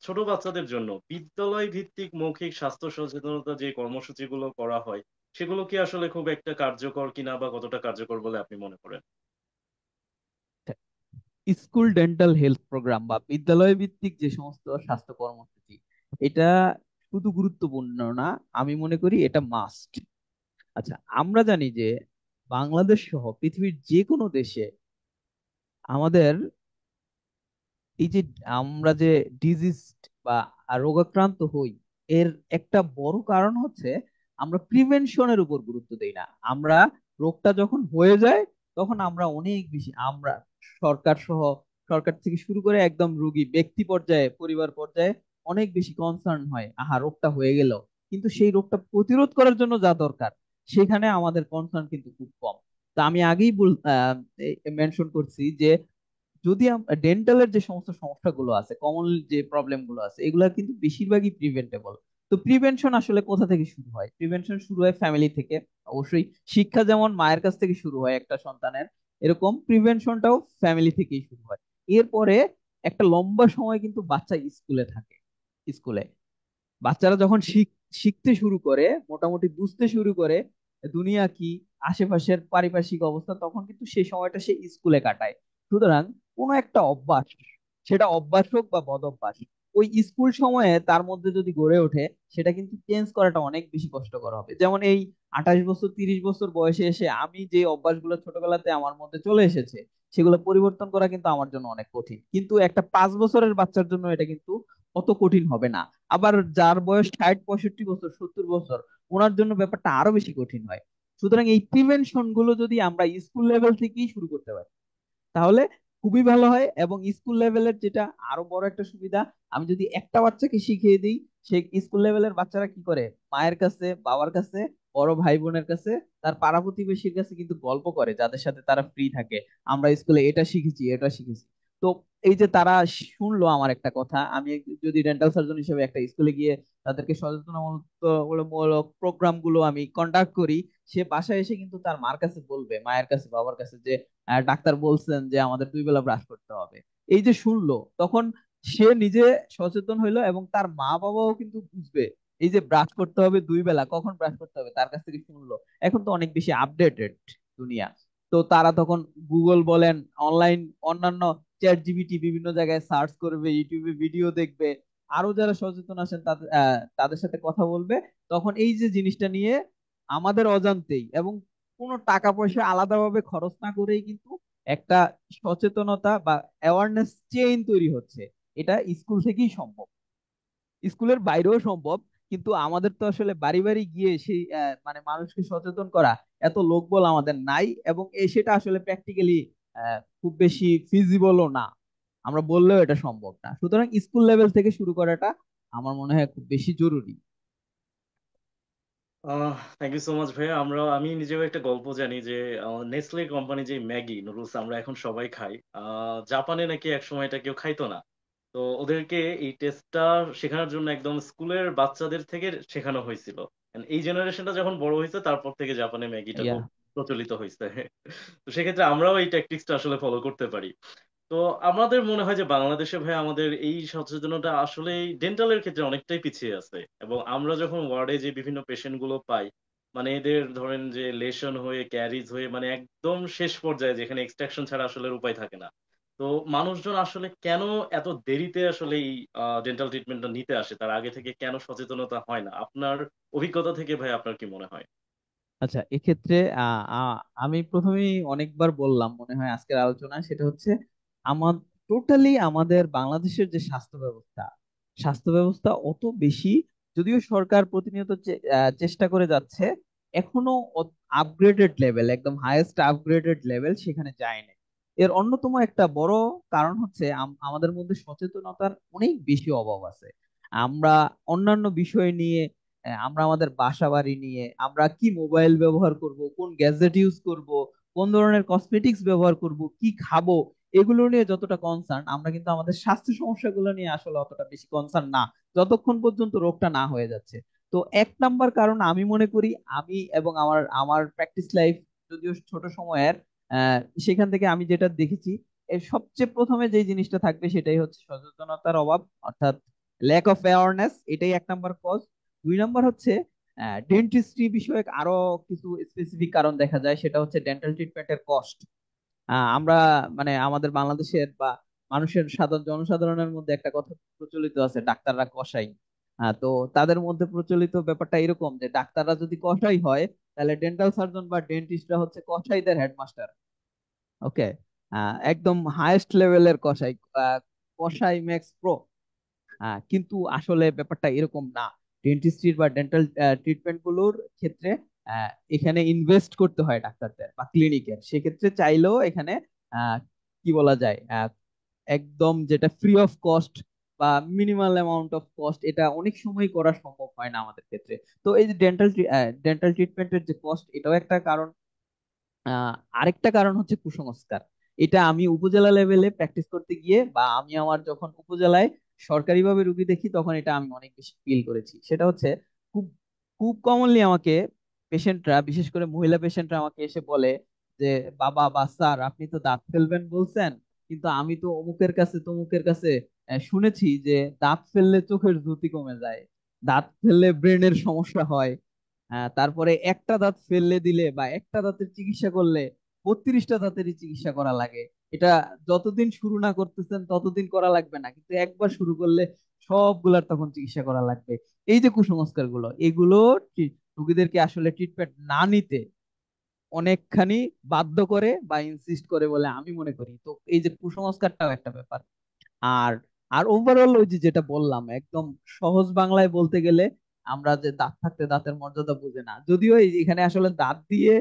ছোট বাচ্চাদের জন্য বিদ্যালয় ভিত্তিক মৌখিক স্বাস্থ্য সচেতনতা যে কর্মসূচিগুলো করা হয়, সেগুলো কি আসলে খুব একটা কার্যকর কিনা, বা কতটা কার্যকর বলে আপনি মনে করেন? স্কুল ডেন্টাল হেলথ প্রোগ্রাম বা বিদ্যালয় ভিত্তিক যে সমস্ত স্বাস্থ্য কর্মসূচি, এটা শুধু গুরুত্বপূর্ণ না, আমি মনে করি এটা মাস্ট। আচ্ছা, আমরা জানি যে বাংলাদেশ সহ পৃথিবীর যে কোনো দেশে আমাদের এই যে আমরা যে ডিজিজ বা রোগাক্রান্ত হই, এর একটা বড় কারণ হচ্ছে আমরা প্রিভেনশনের উপর গুরুত্ব দেই না। আমরা রোগটা যখন হয়ে যায় তখন আমরা অনেক বেশি, আমরা সরকার সহ, সরকার থেকে শুরু করে একদম রোগী ব্যক্তি পর্যায়ে, পরিবার পর্যায়ে অনেক বেশি কনসার্ন হয়, আহা রোগটা হয়ে গেল, কিন্তু সেই রোগটা প্রতিরোধ করার জন্য যা দরকার সেখানে আমাদের কনসার্ন কিন্তু খুব কম। তা আমি আগেই মেনশন করছি যে যদি ডেন্টালের যে সমস্ত সমস্যাগুলো আছে, কমন যে প্রবলেম গুলো আছে, এগুলা কিন্তু বেশিরভাগই প্রিভেন্টেবল। তো প্রিভেনশন আসলে কোথা থেকে শুরু হয়? প্রিভেনশন শুরু হয় ফ্যামিলি থেকে। অবশ্যই শিক্ষা যেমন মায়ের কাছ থেকে শুরু হয় একটা সন্তানের, এরকম প্রিভেনশনটাও ফ্যামিলি থেকেই শুরু হয়। এরপরে একটা লম্বা সময় কিন্তু বাচ্চা স্কুলে থাকে। স্কুলে বাচ্চারা যখন শিখতে শুরু করে, মোটামুটি বুঝতে শুরু করে দুনিয়া কি, আশেপাশের পারিপার্শ্বিক অবস্থা, তখন কিন্তু সেই সময়টা সে স্কুলে কাটায়। সুতরাং কোনো একটা অভ্যাস, সেটা অভ্যাস হোক বা বদ অভ্যাস, ওই স্কুল সময়ে তার মধ্যে যদি গড়ে ওঠে, সেটা কিন্তু চেঞ্জ করাটা অনেক বেশি কষ্টকর হবে। যেমন এই 28 বছর 30 বছর বয়সে এসে আমি যে অভ্যাসগুলো ছোটবেলাতে আমার মধ্যে চলে এসেছে, সেগুলো পরিবর্তন করা কিন্তু আমার জন্য অনেক কঠিন, কিন্তু একটা 5 বছরের বাচ্চার জন্য এটা কিন্তু অত কঠিন হবে না। আবার যার বয়স 60 65 বছর 70 বছর, ওনার জন্য ব্যাপারটা আরো বেশি কঠিন হয়। সুতরাং এই প্রিভেনশন গুলো যদি আমরা স্কুল লেভেল থেকেই শুরু করতে পারি, তাহলে খুবই ভালো হয়। এবং স্কুল লেভেলের যেটা আরো বড় একটা সুবিধা, আমি যদি একটা বাচ্চাকে শিখিয়ে দিই, সে স্কুল লেভেলের বাচ্চারা কি করে, মায়ের কাছে, বাবার কাছে, বড় ভাই বোনের কাছে, তার পাড়া প্রতিবেশীর কাছে কিন্তু গল্প করে, যাদের সাথে তারা ফ্রি থাকে, আমরা স্কুলে এটা শিখেছি এটা শিখেছি। তো এই যে তারা শুনলো আমার একটা কথা, আমি যদি ডেন্টাল সার্জন হিসেবে একটা স্কুলে গিয়ে তাদেরকে সচেতনতামূলক প্রোগ্রাম গুলো আমি কন্ডাক্ট করি, সে বাসায় এসে কিন্তু তার মার কাছে বলবে, মায়ের কাছে, বাবার কাছে, যে ডাক্তার বলছেন যে আমাদের 2 বেলা ব্রাশ করতে হবে। এই যে শুনলো, তখন সে নিজে সচেতন হইলো এবং তার মা বাবাও কিন্তু বুঝবে এই যে ব্রাশ করতে হবে 2 বেলা, কখন ব্রাশ করতে হবে, তার কাছ থেকে শুনলো। এখন তো অনেক বেশি আপডেটেড দুনিয়া। তো তারা তখন গুগল বলেন, অনলাইন অন্যান্য চ্যাট জিপিটি, বিভিন্ন জায়গায় সার্চ করবে, ইউটিউবে ভিডিও দেখবে, আরো যারা সচেতন আছেন তাদের তাদের সাথে কথা বলবে। তখন এই যে জিনিসটা নিয়ে আমাদের অজান্তেই এবং কোনো টাকা পয়সা আলাদাভাবে খরচ না করেই কিন্তু একটা সচেতনতা বা অ্যাওয়ারনেস চেইন তৈরি হচ্ছে। এটা স্কুল থেকেই সম্ভব, স্কুলের বাইরেও সম্ভব। কিন্তু আমাদের তো আসলে বাড়ি বাড়ি গিয়ে সেই মানে মানুষকে সচেতন করা এত লোকবল আমাদের নাই, এবং সেটা আসলে প্র্যাকটিক্যালি খুব বেশি ফিজিবলও না, আমরা বললেও এটা সম্ভব না। সুতরাং স্কুল লেভেল থেকে শুরু করাটা আমার মনে হয় খুব বেশি জরুরি। থ্যাংক ইউ সো মাচ ভাইয়া। আমি নিজেও একটা গল্প জানি যে নেসলে কোম্পানি যে ম্যাগি নুডলস আমরা এখন সবাই খাই, জাপানে নাকি একসময় এটা কেউ খাইতো না। তো ওদেরকে এই টেস্টটা শেখানোর জন্য একদম স্কুলের বাচ্চাদের থেকে শেখানো হয়েছিল। And এই জেনারেশনটা যখন বড় হয়েছে, তারপর থেকে জাপানে ম্যাগিটা ইয়া খুব প্রচলিত হয়েছে। তো সেক্ষেত্রে আমরাও এই ট্যাকটিক্সটা আসলে ফলো করতে পারি। তো আমাদের মনে হয় যে বাংলাদেশে ভাই আমাদের এই সচেতনতা আসলে ডেন্টালের ক্ষেত্রে অনেকটাই পিছিয়ে আছে। এবং আমরা যখন ওয়ার্ডে যে বিভিন্ন পেশেন্ট গুলো পাই, মানে এদের ধরেন যে লেশন হয়ে ক্যারিজ হয়ে মানে একদম শেষ পর্যায়ে, যেখানে এক্সট্রাকশন ছাড়া আসলে আর উপায় থাকে না। তো মানুষজন আসলে কেন এত দেরিতে আসলে এই ডেন্টাল ট্রিটমেন্টটা নিতে আসে, তার আগে থেকে কেন সচেতনতা হয় না? আপনার অভিজ্ঞতা থেকে ভাই আপনার কি মনে হয়? আচ্ছা, এক্ষেত্রে আমি প্রথমেই অনেকবার বললাম মনে হয় আজকের আলোচনায়, সেটা হচ্ছে আমার টোটালি আমাদের বাংলাদেশের যে স্বাস্থ্য ব্যবস্থা অত বেশি, যদিও সরকার প্রতিনিয়ত চেষ্টা করে যাচ্ছে, এখনো আপগ্রেডেড লেভেল, একদম হাইয়েস্ট আপগ্রেডেড লেভেল সেখানে যায়নি। এর অন্যতম একটা বড় কারণ হচ্ছে আমাদের মধ্যে সচেতনতার অনেক বেশি অভাব আছে। আমরা অন্যান্য বিষয় নিয়ে, আমরা আমাদের বাসা বাড়ি নিয়ে, আমরা কি মোবাইল ব্যবহার করব, কোন গ্যাজেট ইউজ করব, কোন ধরনের কসমেটিক্স ব্যবহার করব, কি খাবো, এগুলো নিয়ে যতটা কনসার্ন, আমরা কিন্তু আমাদের স্বাস্থ্য সমস্যাগুলো নিয়ে আসলে অতটা বেশি কনসার্ন না, যতক্ষণ পর্যন্ত রোগটা না হয়ে যাচ্ছে। তো 1 নাম্বার কারণ আমি মনে করি, আমি এবং আমার আমার প্র্যাকটিস লাইফ যদিও ছোট সময়ের, আহ, সেখান থেকে আমি যেটা দেখেছি, এর সবচেয়ে প্রথমে যে জিনিসটা থাকবে সেটাই হচ্ছে সচেতনতার অভাব, অর্থাৎ ল্যাক অফ অ্যাওয়ারনেস। এটাই 1 নাম্বার কজ। 2 নাম্বার হচ্ছে ডেন্টিস্ট্রি বিষয়ক আরো কিছু স্পেসিফিক কারণ দেখা যায়, সেটা হচ্ছে ডেন্টাল ট্রিটমেন্টের কস্ট। আমরা মানে আমাদের বাংলাদেশের বা মানুষের জনসাধারণের মধ্যে একটা কথা প্রচলিত আছে, ডাক্তাররা কসাই। তো তাদের মধ্যে প্রচলিত ব্যাপারটা এরকম যে ডাক্তাররা যদি কসাই হয়, তাহলে ডেন্টাল সার্জন বা ডেন্টিস্টরা হচ্ছে কসাইদের হেডমাস্টার। ওকে, একদম হাইয়েস্ট লেভেলের কসাই, কসাই ম্যাক্স প্রো। কিন্তু আসলে ব্যাপারটা এরকম না। ডেন্টিস্ট্রির বা ডেন্টাল ট্রিটমেন্ট গুলোর ক্ষেত্রে এখানে ইনভেস্ট করতে হয় ডাক্তারদের বা ক্লিনিকের, সেক্ষেত্রে চাইলেও এখানে কি বলা যায়, একদম যেটা ফ্রি অফ কস্ট বা মিনিমাল অ্যামাউন্ট অফ কস্ট, এটা অনেক সময় করা সম্ভব হয় না আমাদের ক্ষেত্রে। তো এই যে ডেন্টাল ট্রিটমেন্টের যে কস্ট, এটাও একটা কারণ। আহ আরেকটা কারণ হচ্ছে কুসংস্কার। এটা আমি উপজেলা লেভেলে প্র্যাকটিস করতে গিয়ে, বা আমি আমার যখন উপজেলায় সরকারিভাবে রুগী দেখি, তখন এটা আমি অনেক বেশি ফিল করেছি। সেটা হচ্ছে, খুব খুব কমনলি আমাকে পেশেন্টরা, বিশেষ করে মহিলা পেশেন্টরা আমাকে এসে বলে যে, বাবা বা স্যার, আপনি তো দাঁত ফেলবেন বলছেন, কিন্তু আমি তো অমুকের কাছে তমুকের কাছে শুনেছি যে দাঁত ফেললে চোখের জ্যোতি কমে যায়, দাঁত ফেললে ব্রেনের সমস্যা হয়। তারপরে একটা দাঁত ফেললে দিলে বা একটা দাঁতের চিকিৎসা করলে 32টা দাঁতেরই চিকিৎসা করা লাগে। এটা যতদিন শুরু না করতেছেন ততদিন করা লাগবে না, কিন্তু একবার শুরু করলে সবগুলার তখন চিকিৎসা করা লাগবে। এই যে কুসংস্কার গুলো, এগুলো রোগীদেরকে আসলে ট্রিটমেন্ট না নিতে অনেকখানি বাধ্য করে বা ইনসিস্ট করে বলে আমি মনে করি। তো এই যে কুসংস্কারটাও একটা ব্যাপার। আর আর ওভারঅল ওই যে যেটা বললাম, একদম সহজ বাংলায় বলতে গেলে, আমরা যে দাঁত থাকতে দাঁতের মর্যাদা বুঝে না, যদিও এখানে আসলে দাঁত দিয়ে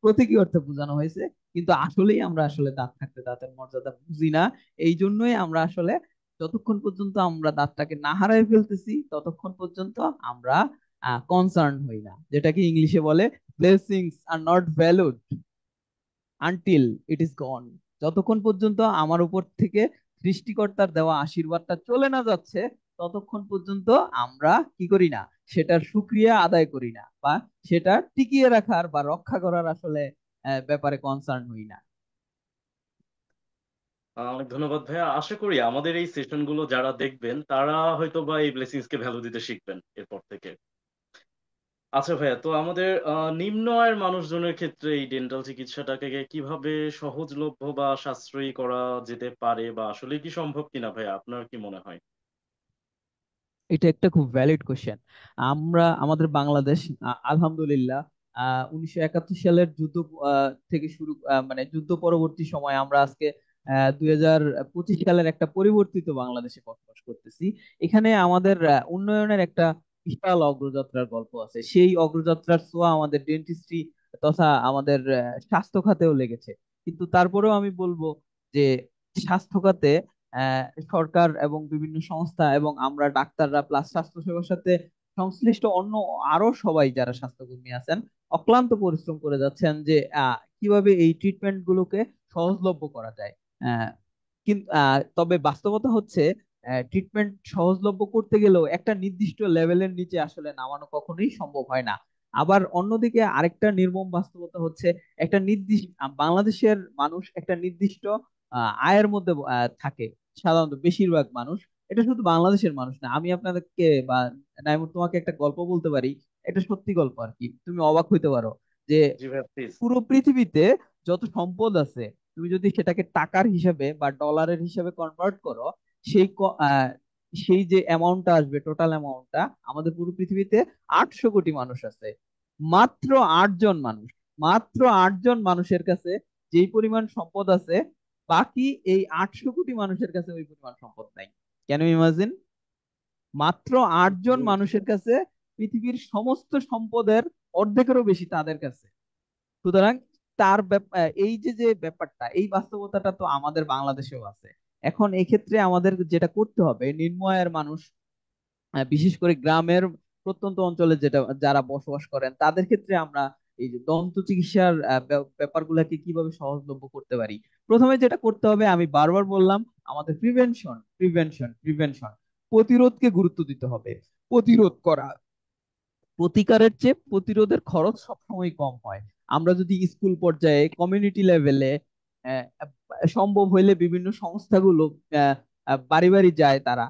প্রতীকী অর্থে বোঝানো হয়েছে, কিন্তু আসলেই আমরা আসলে দাঁত থাকতে দাঁতের মর্যাদা বুঝি না। এই জন্যই আমরা আসলে যতক্ষণ পর্যন্ত আমরা দাঁতটাকে না হারাই ফেলতেছি, ততক্ষণ পর্যন্ত আমরা কনসার্ন হই না, যেটাকে ইংলিশে বলে blessings are not valued until it is গন। যতক্ষণ পর্যন্ত আমার উপর থেকে সৃষ্টিকর্তার দেওয়া আশীর্বাদটা চলে না যাচ্ছে, ততক্ষণ পর্যন্ত আমরা কি করি না, সেটার সুক্রিয়া আদায় করি না, বা সেটা টিকিয়ে রাখার বা রক্ষা করার আসলে ব্যাপারে কনসার্ন হই না। অনেক ধন্যবাদ ভাইয়া। আশা করি আমাদের এই সেশন গুলো যারা দেখবেন তারা হয়তো বা এই ব্লেসিংস কে ভ্যালু দিতে শিখবেন এরপর থেকে। আচ্ছা ভাইয়া, তো আমাদের নিম্ন আয়ের মানুষজনের ক্ষেত্রে এই ডেন্টাল চিকিৎসাটাকে কিভাবে সহজলভ্য বা সাশ্রয়ী করা যেতে পারে, বা আসলে কি সম্ভব কিনা ভাইয়া, আপনার কি মনে হয়? এটা একটা খুব ভ্যালিড কোশ্চেন। আমরা আমাদের বাংলাদেশ, আলহামদুলিল্লাহ, 1971 সালের যুদ্ধ থেকে শুরু, মানে যুদ্ধ পরবর্তী সময় আমরা আজকে 2025 সালের একটা পরিবর্তিত বাংলাদেশে বসবাস করতেছি। এখানে আমাদের উন্নয়নের একটা বিশাল অগ্রযাত্রার গল্প আছে। সেই অগ্রযাত্রার ছোঁয়া আমাদের ডেন্টিস্ট্রি তথা আমাদের স্বাস্থ্য খাতেও লেগেছে। কিন্তু তারপরেও আমি বলবো যে স্বাস্থ্য খাতে আহ, সরকার এবং বিভিন্ন সংস্থা এবং আমরা ডাক্তাররা প্লাস স্বাস্থ্য সেবার সাথে সংশ্লিষ্ট অন্য আরো সবাই যারা স্বাস্থ্যকর্মী আছেন, অক্লান্ত পরিশ্রম করে যাচ্ছেন যে কিভাবে এই ট্রিটমেন্ট গুলোকে সহজলভ্য করা যায়। কিন্তু তবে বাস্তবতা হচ্ছে, ট্রিটমেন্ট সহজলভ্য করতে গেলেও একটা নির্দিষ্ট লেভেলের নিচে আসলে নামানো কখনোই সম্ভব হয় না। আবার অন্যদিকে আরেকটা নির্মম বাস্তবতা হচ্ছে, একটা নির্দিষ্ট বাংলাদেশের মানুষ একটা নির্দিষ্ট আয়ের মধ্যে থাকে, সাধারণত বেশিরভাগ মানুষ। এটা শুধু বাংলাদেশের মানুষ না, আমি আপনাদেরকে বা নাইমুর তোমাকে একটা গল্প বলতে পারি। এটা সত্যি গল্প আর কি, তুমি অবাক হইতে পারো যে জি ভাইয়া, প্লিজ। পুরো পৃথিবীতে যত সম্পদ আছে, তুমি যদি সেটাকে টাকার হিসাবে বা ডলারের হিসাবে কনভার্ট করো, সেই সেই যে অ্যামাউন্টটা আসবে, টোটাল অ্যামাউন্টটা, আমাদের পুরো পৃথিবীতে 800 কোটি মানুষ আছে। মাত্র 8 জন মানুষ, মাত্র 8 জন মানুষের কাছে যেই পরিমাণ সম্পদ আছে, বাকি এই 800 কোটি মানুষের কাছে ওই পরিমাণ সম্পদ নাই। কেন ইমাজিন? মাত্র 8 জন মানুষের কাছে পৃথিবীর সমস্ত সম্পদের অর্ধেকেরও বেশি তাদের কাছে। সুতরাং এই যে যে ব্যাপারটা, এই বাস্তবতাটা তো আমাদের বাংলাদেশেও আছে। এখন এক্ষেত্রে আমাদের যেটা করতে হবে, নিম্ন আয়ের মানুষ, বিশেষ করে গ্রামের প্রত্যন্ত অঞ্চলে যারা বসবাস করেন, তাদের ক্ষেত্রে আমরা এই যে দন্ত চিকিৎসার ব্যাপারগুলোকে কিভাবে সহজলভ্য করতে পারি। প্রথমে যেটা করতে হবে, আমি বারবার বললাম, আমাদের প্রিভেনশন, প্রিভেনশন, প্রিভেনশন, প্রতিরোধকে গুরুত্ব দিতে হবে। প্রতিরোধ করা, প্রতিকারের চেয়ে প্রতিরোধের খরচ সবসময় কম হয়। আমরা যদি স্কুল পর্যায়ে, কমিউনিটি লেভেলে, সম্ভব হইলে বিভিন্ন সংস্থাগুলো আহ, বাড়ি বাড়ি যায়, তারা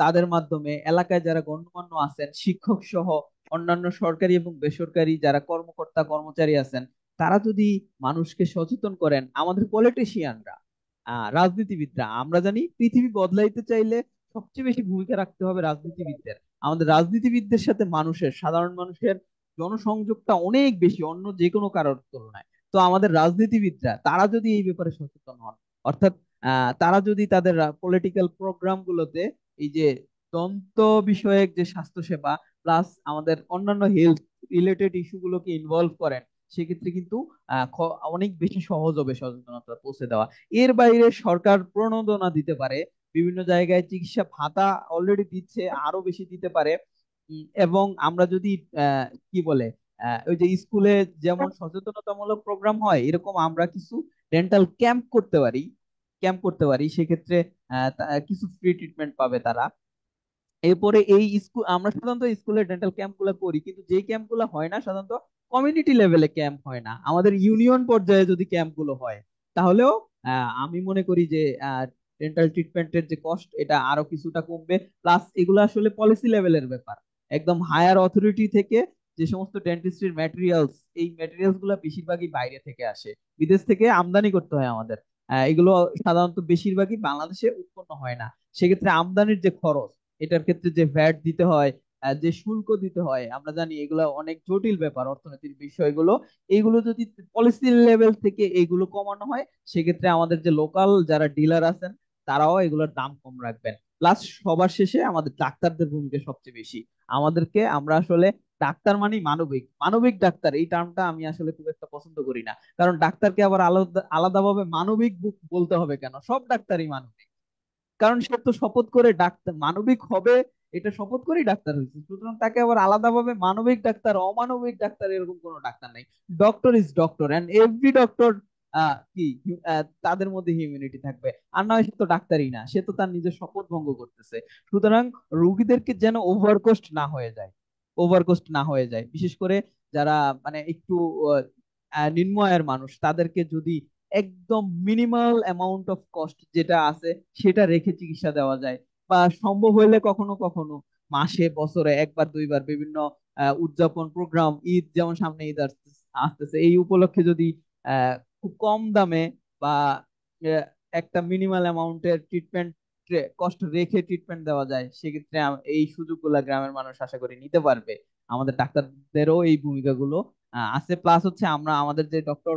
তাদের মাধ্যমে এলাকায় যারা গণ্যমান্য আছেন, শিক্ষক সহ অন্যান্য সরকারি এবং বেসরকারি যারা কর্মকর্তা কর্মচারী আছেন, তারা যদি মানুষকে সচেতন করেন, আমাদের পলিটিশিয়ানরা, রাজনীতিবিদরা, আমরা জানি পৃথিবী বদলাইতে চাইলে সবচেয়ে বেশি ভূমিকা রাখতে হবে রাজনীতিবিদদের। আমাদের রাজনীতিবিদদের সাথে মানুষের, সাধারণ মানুষের জনসংযোগটা অনেক বেশি অন্য যে কোনো কারোর তুলনায়। তো আমাদের রাজনীতিবিদরা, তারা যদি এই ব্যাপারে সচেতন হন, অর্থাৎ তারা যদি তাদের পলিটিক্যাল প্রোগ্রাম গুলোতে এই যে দন্ত বিষয়ক যে স্বাস্থ্য সেবা প্লাস আমাদের অন্যান্য হেলথ রিলেটেড ইস্যু গুলোকে ইনভলভ করেন, সেক্ষেত্রে কিন্তু অনেক বেশি সহজ হবে সচেতনতা পৌঁছে দেওয়া। এর বাইরে সরকার প্রণোদনা দিতে পারে, বিভিন্ন জায়গায় চিকিৎসা ভাতা অলরেডি দিচ্ছে, আরো বেশি দিতে পারে। এবং আমরা যদি কি বলে ওই যে স্কুলে যেমন সচেতনতামূলক প্রোগ্রাম হয়, এরকম আমরা কিছু ডেন্টাল ক্যাম্প করতে পারি সেক্ষেত্রে কিছু ফ্রি ট্রিটমেন্ট পাবে তারা। এরপরে এই স্কুল আমরা সাধারণত স্কুলে ডেন্টাল ক্যাম্প গুলো করি, কিন্তু যেই ক্যাম্প গুলো হয় না সাধারণত কমিউনিটি লেভেলে ক্যাম্প হয় না, আমাদের ইউনিয়ন পর্যায়ে যদি ক্যাম্প গুলো হয় তাহলেও আমি মনে করি যে ডেন্টাল ট্রিটমেন্টের যে কস্ট এটা আরো কিছুটা কমবে। প্লাস এগুলো আসলে পলিসি লেভেলের ব্যাপার, একদম হায়ার অথরিটি থেকে যে সমস্ত ডেন্টিস্ট্রির ম্যাটেরিয়ালস, এই ম্যাটেরিয়ালস গুলো বেশিরভাগই বাইরে থেকে আসে, বিদেশ থেকে আমদানি করতে হয় আমাদের। এগুলো সাধারণত বেশিরভাগই বাংলাদেশে উৎপন্ন হয় না। সেক্ষেত্রে আমদানির যে খরচ, এটার ক্ষেত্রে যে ভ্যাট দিতে হয়, যে শুল্ক দিতে হয়, আমরা জানি এগুলো অনেক জটিল ব্যাপার, অর্থনীতির বিষয়গুলো। এইগুলো যদি পলিসি লেভেল থেকে এইগুলো কমানো হয়, সেক্ষেত্রে আমাদের যে লোকাল যারা ডিলার আছেন তারাও এগুলোর দাম কম রাখবেন। প্লাস সবার শেষে আমাদের ডাক্তারদের ভূমিকা সবচেয়ে বেশি। আমরা আসলে ডাক্তার মানে মানবিক মানবিক ডাক্তার, এই টার্মটা আমি আসলে খুব একটা পছন্দ করি না। কারণ ডাক্তারকে আবার আলাদা আলাদাভাবে মানবিক বলতে হবে কেন? সব ডাক্তারই মানবিক, কারণ সে তো শপথ করে ডাক্তার মানবিক হবে, এটা শপথ করেই ডাক্তার হয়েছে। সুতরাং তাকে আবার আলাদাভাবে মানবিক ডাক্তার অমানবিক ডাক্তার এরকম কোনো ডাক্তার নাই। Doctor is doctor, and every doctor তাদের মধ্যে হিউম্যানিটি থাকবে। আর নয় সে তো ডাক্তারই না, সে তো তার নিজের শপথ ভঙ্গ করতেছে। সুতরাং রোগীদেরকে যেন ওভারকোস্ট না হয়ে যায়, বিশেষ করে যারা মানে একটু নিম্ন আয়ের মানুষ, তাদেরকে যদি একদম মিনিমাল অ্যামাউন্ট অফ কস্ট যেটা আছে সেটা রেখে চিকিৎসা দেওয়া যায়, বা সম্ভব হইলে কখনো কখনো মাসে বছরে একবার দুইবার বিভিন্ন উদযাপন প্রোগ্রাম, ঈদ যেমন সামনে ঈদ আসতেছে, এই উপলক্ষে যদি খুব কম দামে বা একটা মিনিমাল অ্যামাউন্টের ট্রিটমেন্ট কষ্ট রেখে ট্রিটমেন্ট দেওয়া যায়, সেক্ষেত্রে এই সুযোগগুলা গ্রামের মানুষ আশা করি নিতে পারবে। আমাদের ডাক্তারদেরও এই ভূমিকাগুলো আছে। প্লাস হচ্ছে আমরা আমাদের যে ডক্টর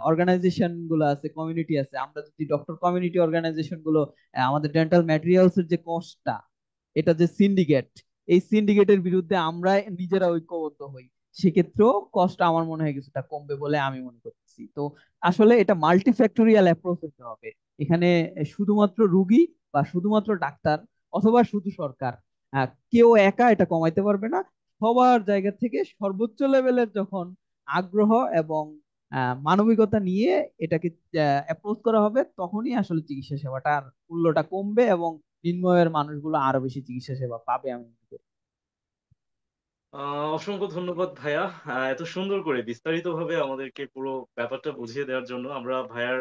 অর্গানাইজেশন গুলো আছে, কমিউনিটি আছে, আমরা যদি ডক্টর কমিউনিটি অর্গানাইজেশন গুলো আমাদের ডেন্টাল ম্যাটেরিয়ালস এর যে কস্টটা, এটা যে সিন্ডিকেট, এই সিন্ডিকেটের বিরুদ্ধে আমরা নিজেরা ঐক্যবদ্ধ হই, সেক্ষেত্রেও কষ্ট আমার মনে হয় কিছুটা কমবে বলে আমি মনে করতেছি। তো আসলে এটা মাল্টিফ্যাক্টোরিয়াল অ্যাপ্রোচ হতে হবে এখানে। শুধুমাত্র রুগী বা শুধুমাত্র ডাক্তার অথবা শুধু সরকার, কেউ একা এটা কমাইতে পারবে না। সবার জায়গা থেকে সর্বোচ্চ লেভেলের যখন আগ্রহ এবং মানবিকতা নিয়ে এটাকে অ্যাপ্রোচ করা হবে, তখনই আসলে চিকিৎসা সেবাটার মূল্যটা কমবে এবং নিম্নয়ের মানুষগুলো আরো বেশি চিকিৎসা সেবা পাবে আমি মনে করি। অসংখ্য ধন্যবাদ ভাইয়া, এত সুন্দর করে বিস্তারিতভাবে আমাদেরকে পুরো ব্যাপারটা বুঝিয়ে দেওয়ার জন্য। আমরা ভাইয়ার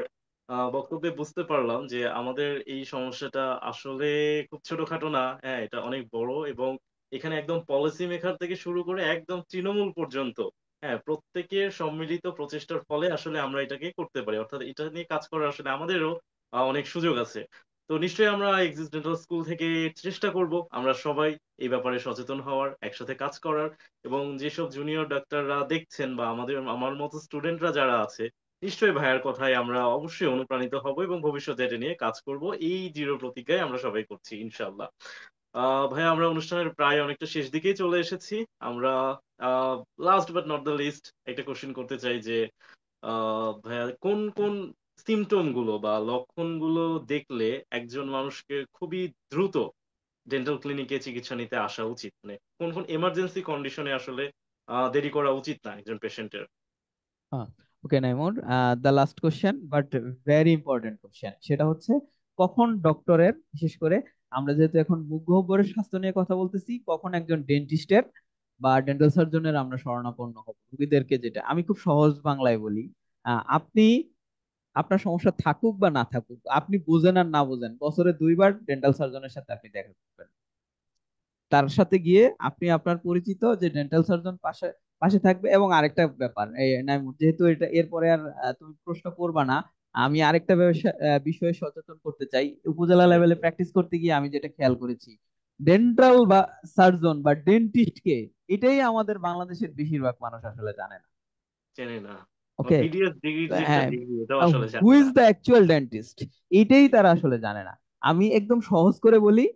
বক্তব্যে বুঝতে পারলাম যে আমাদের এই সমস্যাটা আসলে খুব ছোটখাটো না, হ্যাঁ এটা অনেক বড়। এবং এখানে একদম পলিসি মেকার থেকে শুরু করে একদম তৃণমূল পর্যন্ত, হ্যাঁ প্রত্যেকের সম্মিলিত প্রচেষ্টার ফলে আসলে আমরা এটাকে করতে পারি, অর্থাৎ এটা নিয়ে কাজ করার আসলে আমাদেরও অনেক সুযোগ আছে। তো নিশ্চয়ই আমরা এক্সিস ডেন্টাল স্কুল থেকে চেষ্টা করব আমরা সবাই এই ব্যাপারে সচেতন হওয়ার, একসাথে কাজ করার। এবং যেসব জুনিয়র ডাক্তাররা দেখছেন বা আমার মতো স্টুডেন্টরা যারা আছে, নিশ্চয়ই ভাইয়ার কথায় আমরা অবশ্যই অনুপ্রাণিত হব এবং ভবিষ্যতে এটা নিয়ে কাজ করব, এই দৃঢ় প্রতিজ্ঞায় আমরা সবাই করছি ইনশাল্লাহ। ভাইয়া আমরা অনুষ্ঠানের প্রায় অনেকটা শেষ দিকেই চলে এসেছি। আমরা last but not the least একটা কোশ্চেন করতে চাই যে ভাইয়া কোন কোন সিমটম গুলো বা লক্ষণ গুলো দেখলে একজন মানুষকে খুবই দ্রুত ডেন্টাল ক্লিনিকে চিকিৎসা নিতে আসা উচিত, মানে কোন কোন এমার্জেন্সি কন্ডিশনে আসলে দেরি করা উচিত না একজন পেশেন্টের? Okay Naimur, the last question but very important question, সেটা হচ্ছে কখন ডক্টরের, বিশেষ করে আমরা যেহেতু এখন মুখ গহ্বরের স্বাস্থ্য নিয়ে কথা বলতেছি, কখন একজন ডেন্টিস্টের বা ডেন্টাল সার্জনের আমরা শরণাপন্ন হব রোগীদেরকে। যেটা আমি খুব সহজ বাংলায় বলি, আপনি আপনার সমস্যা থাকুক বা না থাকুক, আপনি বুঝেন আর না বুঝেন, বছরে 2বার ডেন্টাল সার্জনের সাথে আপনি দেখা করবেন। তার সাথে গিয়ে আপনি আপনার পরিচিত যে ডেন্টাল সার্জন পাশে পাশে থাকবে। এবং আরেকটা ব্যাপার, এই নাইমুর, যেহেতু এটা এরপরে আর তুমি প্রশ্ন করবা না, আমি আরেকটা বিষয়ে সচেতন করতে চাই। উপজেলা লেভেলে প্র্যাকটিস করতে গিয়ে আমি যেটা খেয়াল করেছি, ডেন্টাল বা সার্জন বা ডেন্টিস্ট কে, এটাই আমাদের বাংলাদেশের বেশিরভাগ মানুষ আসলে জানে না। চেনে না, বা ওকে, বিডিএস ডিগ্রির যে একটা হ্যাঁ, ডিগ্রি এটাও আসলে হু জানে ইজ না। দ্য অ্যাকচুয়াল ডেন্টিস্ট, এটাই তারা আসলে জানে না। আমি একদম সহজ করে বলি,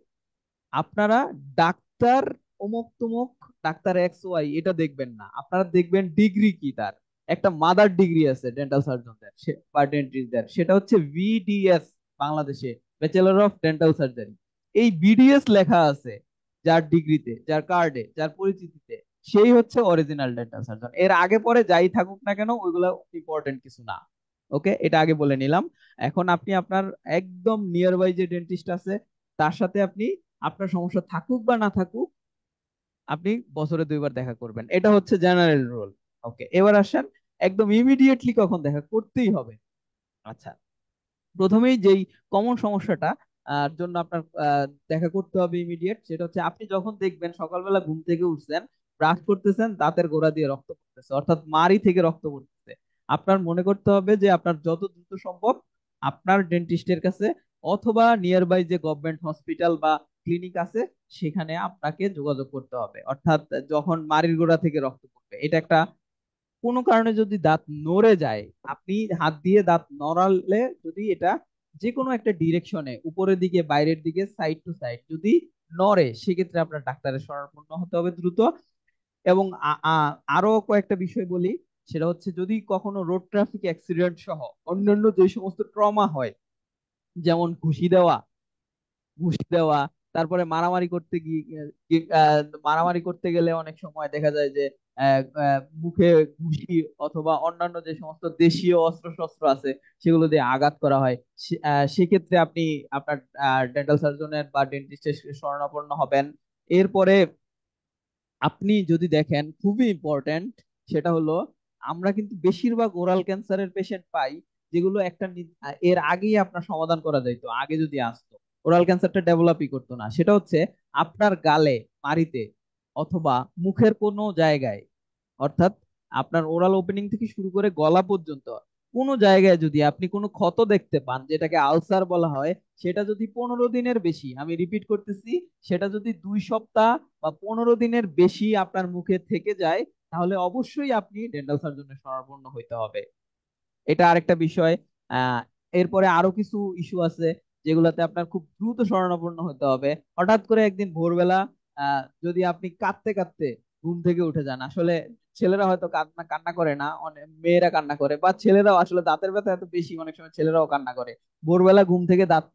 আপনারা ডাক্তার অমুক তুমুক, ডাক্তার এক্স ওয়াই এটা দেখবেন না, আপনারা দেখবেন ডিগ্রি কি তার। একটা মাদার ডিগ্রি আছে ডেন্টাল সার্জনদের বা ডেন্টিস্টদের, সেটা হচ্ছে ভিডিএস বাংলাদেশে, ব্যাচেলর অফ ডেন্টাল সার্জারি। এই বিডিএস লেখা আছে যার ডিগ্রিতে, যার কার্ডে, যার পরিচিতিতে, সেই হচ্ছে অরিজিনাল ডেন্টাল সার্জন। এর আগে পরে যাই থাকুক না কেন ওইগুলো ইম্পর্টেন্ট কিছু না। ওকে, এটা আগে বলে নিলাম। এখন আপনি আপনার একদম নিয়ার বাই যে ডেন্টিস্ট আছে তার সাথে আপনি, আপনার সমস্যা থাকুক বা না থাকুক, আপনি বছরে 2 বার দেখা করবেন, এটা হচ্ছে জেনারেল রুল। ওকে, এবার আসেন একদম ইমিডিয়েটলি কখন দেখা করতেই হবে। আচ্ছা, প্রথমেই যেই কমন সমস্যাটা জন্য আপনার দেখা করতে হবে ইমিডিয়েট, সেটা হচ্ছে আপনি যখন দেখবেন সকালবেলা ঘুম থেকে উঠছেন, ব্রাশ করতেছেন, দাঁতের গোড়া দিয়ে রক্ত পড়তেছে, অর্থাৎ মাড়ি থেকে রক্ত পড়তেছে, আপনার মনে করতে হবে যে আপনার যত দ্রুত সম্ভব আপনার ডেন্টিস্টের কাছে অথবা নিয়ার বাই যে গভর্নমেন্ট হসপিটাল বা ক্লিনিক আছে সেখানে আপনাকে যোগাযোগ করতে হবে। অর্থাৎ যখন মাড়ির গোড়া থেকে রক্ত পড়বে, এটা একটা, কোনো কারণে যদি দাঁত নড়ে যায়, আপনি হাত দিয়ে দাঁত নড়ালে যদি এটা যে কোনো একটা ডিরেকশনে, উপরের দিকে, বাইরের দিকে, সাইড টু সাইড যদি নড়ে, সেক্ষেত্রে আপনার ডাক্তারের শরণাপন্ন হতে হবে দ্রুত। এবং আরো কয়েকটা বিষয় বলি, সেটা হচ্ছে যদি কখনো রোড ট্রাফিক অ্যাক্সিডেন্ট সহ অন্যান্য যে সমস্ত ট্রমা হয়, যেমন ঘুষি দেওয়া, তারপরে মারামারি করতে গিয়ে মারামারি করতে গেলে অনেক সময় দেখা যায় যে মুখে ঘুষি অথবা অন্যান্য যে সমস্ত দেশীয় অস্ত্র শস্ত্র আছে সেগুলো দিয়ে আঘাত করা হয়। সেক্ষেত্রে আপনি আপনার ডেন্টাল সার্জনের বা ডেন্টিস্টের শরণাপন্ন হবেন। এরপরে আপনি যদি দেখেন, খুবই ইম্পর্টেন্ট, সেটা হলো আমরা কিন্তু বেশিরভাগ ওরাল ক্যান্সারের পেশেন্ট পাই যেগুলো এর আগেই আপনার সমাধান করা যাইতো, আগে যদি আসতো, ওরাল ক্যান্সারটা ডেভেলপই করতো না। সেটা হচ্ছে আপনার গালে, মাড়িতে অথবা মুখের কোনো জায়গায়, অর্থাৎ আপনার ওরাল ওপেনিং থেকে শুরু করে গলা পর্যন্ত কোনো জায়গায় যদি আপনি কোনো ক্ষত দেখতে পান, যেটাকে আলসার বলা হয়, সেটা যদি 15 দিনের বেশি, আমি রিপিট করতেছি, সেটা যদি 2 সপ্তাহ বা 15 দিনের বেশি আপনার মুখে থেকে যায়, তাহলে অবশ্যই আপনি ডেন্টাল সার্জনের শরণাপন্ন হইতে হবে। এটা আরেকটা বিষয়। আহ এরপরে আরো কিছু ইস্যু আছে যেগুলোতে আপনার খুব দ্রুত শরণাপন্ন হতে হবে। হঠাৎ করে একদিন ভোরবেলা যদি আপনি কাঁদতে কাঁদতে ঘুম থেকে উঠে যান, আসলে ছেলেরা হয়তো কান্না কান্না করে না, অনেক মেয়েরা কান্না করে, বা ছেলেরাও আসলে দাঁতের ব্যথা এত বেশি, অনেক সময় ছেলেরাও কান্না করে। ভোরবেলা ঘুম থেকে দাঁত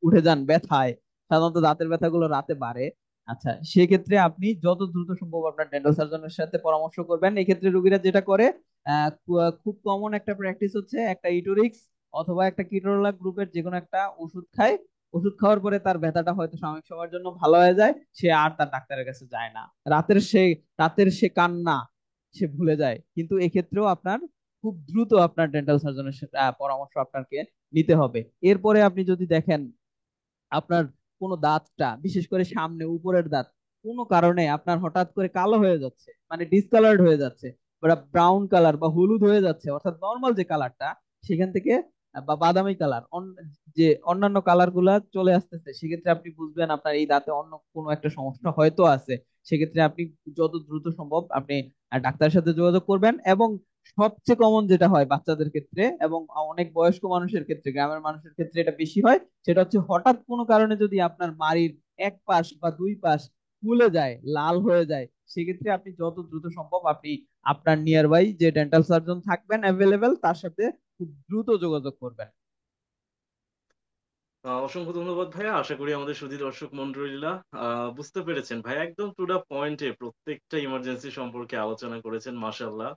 উঠে যান ব্যথায়, সাধারণত দাঁতের ব্যথাগুলো রাতে বাড়ে। আচ্ছা, সেক্ষেত্রে আপনি যত দ্রুত সম্ভব আপনার ডেন্টাল সার্জনের সাথে পরামর্শ করবেন। এক্ষেত্রে রোগীরা যেটা করে, খুব কমন একটা প্র্যাকটিস হচ্ছে একটা ইটোরিক্স অথবা একটা কিটোরোলা গ্রুপের যে কোনো একটা ওষুধ খায়। ওষুধ খাওয়ার পরে তার ব্যথাটা হয়তো সাময়িক সময়ের জন্য ভালো হয়ে যায়, সে আর তার ডাক্তারের কাছে যায় না। রাতের সে রাতের সে কান্না সে ভুলে যায়। কিন্তু এক্ষেত্রেও আপনার খুব দ্রুত আপনার ডেন্টাল সার্জনের পরামর্শ আপনাকে নিতে হবে। এরপরে আপনি যদি দেখেন আপনার কোনো দাঁতটা, বিশেষ করে সামনে উপরের দাঁত, কোনো কারণে আপনার হঠাৎ করে কালো হয়ে যাচ্ছে, মানে ডিসকালার্ড হয়ে যাচ্ছে, বা ব্রাউন কালার বা হলুদ হয়ে যাচ্ছে, অর্থাৎ নর্মাল যে কালারটা সেখান থেকে বা বাদামি কালার, যে অন্যান্য কালার গুলা চলে আসতেছে, সেক্ষেত্রে আপনি বুঝবেন আপনার এই দাঁতে অন্য কোনো একটা সমস্যা হয়তো আছে। সেক্ষেত্রে আপনি যত দ্রুত সম্ভব আপনি ডাক্তারের সাথে যোগাযোগ করবেন। এবং সবচেয়ে কমন যেটা হয় বাচ্চাদের ক্ষেত্রে এবং অনেক বয়স্ক মানুষের ক্ষেত্রে, গ্রামের মানুষের ক্ষেত্রে এটা বেশি হয়, সেটা হচ্ছে হঠাৎ কোনো কারণে যদি আপনার মাড়ির এক পাশ বা 2 পাশ ফুলে যায়, লাল হয়ে যায়, সেক্ষেত্রে আপনি যত দ্রুত সম্ভব আপনি আপনার নিয়ার বাই যে ডেন্টাল সার্জন থাকবেন অ্যাভেলেবেল তার সাথে খুব দ্রুত যোগাযোগ করবেন। অসংখ্য ধন্যবাদ ভাইয়া। আশা করি আমাদের সুধী দর্শক মন্ডলীরা বুঝতে পেরেছেন। ভাইয়া একদম টু দা পয়েন্টে প্রত্যেকটা ইমার্জেন্সি সম্পর্কে আলোচনা করেছেন, মাশাআল্লাহ।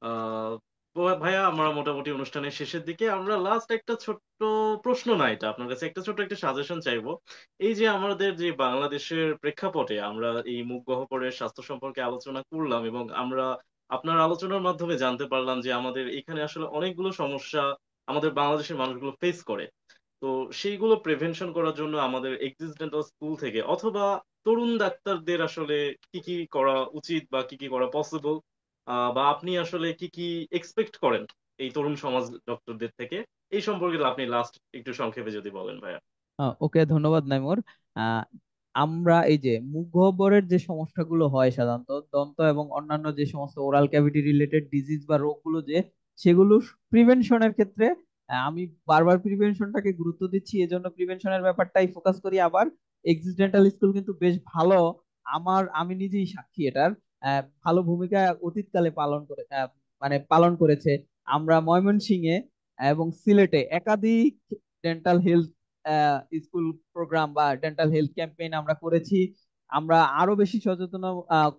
আহ, তো ভাইয়া, আমরা মোটামুটি অনুষ্ঠানের শেষের দিকে, আমরা লাস্ট একটা ছোট্ট প্রশ্ন, না এটা আপনার কাছে একটা ছোট্ট একটা সাজেশন চাইবো। এই যে আমাদের যে বাংলাদেশের প্রেক্ষাপটে আমরা এই মুখ গহ্বরের স্বাস্থ্য সম্পর্কে আলোচনা করলাম, এবং আমরা আপনার আলোচনার মাধ্যমে জানতে পারলাম যে আমাদের এখানে আসলে অনেকগুলো সমস্যা আমাদের বাংলাদেশের মানুষগুলো ফেস করে। তো সেইগুলো প্রিভেনশন করার জন্য আমাদের এক্সিস্টেন্ট স্কুল থেকে অথবা তরুণ ডাক্তারদের আসলে কি কি করা উচিত বা কি কি করা পসিবল, বা আপনি আসলে কি কি এক্সপেক্ট করেন এই তরুণ সমাজ ডক্টরদের থেকে, এই সম্পর্কে আপনি লাস্ট একটু সংক্ষেপে যদি বলেন ভাইয়া। ওকে, ধন্যবাদ নাইমুর। আহ, আমরা এই যে মুখ গহ্বরের যে সমস্যাগুলো হয় সাধারণত দন্ত এবং অন্যান্য যে সমস্ত ওরাল ক্যাভিটি রিলেটেড ডিজিজ বা রোগগুলো, যে সেগুলো প্রিভেনশনের ক্ষেত্রে আমি বারবার প্রিভেনশনটাকে গুরুত্ব দিচ্ছি, এজন্য প্রিভেনশনের ব্যাপারটাই ফোকাস করি। আবার এক্সিডেন্টাল স্কুল কিন্তু বেশ ভালো, আমি নিজেই সাক্ষী এটার, ভালো ভূমিকা অতীতকালে পালন করেছে। আমরা ময়মনসিংহে এবং সিলেটে একাধিক ডেন্টাল হেলথ স্কুল প্রোগ্রাম বা ডেন্টাল হেলথ ক্যাম্পেইন আমরা করেছি। আমরা আরো বেশি সচেতন,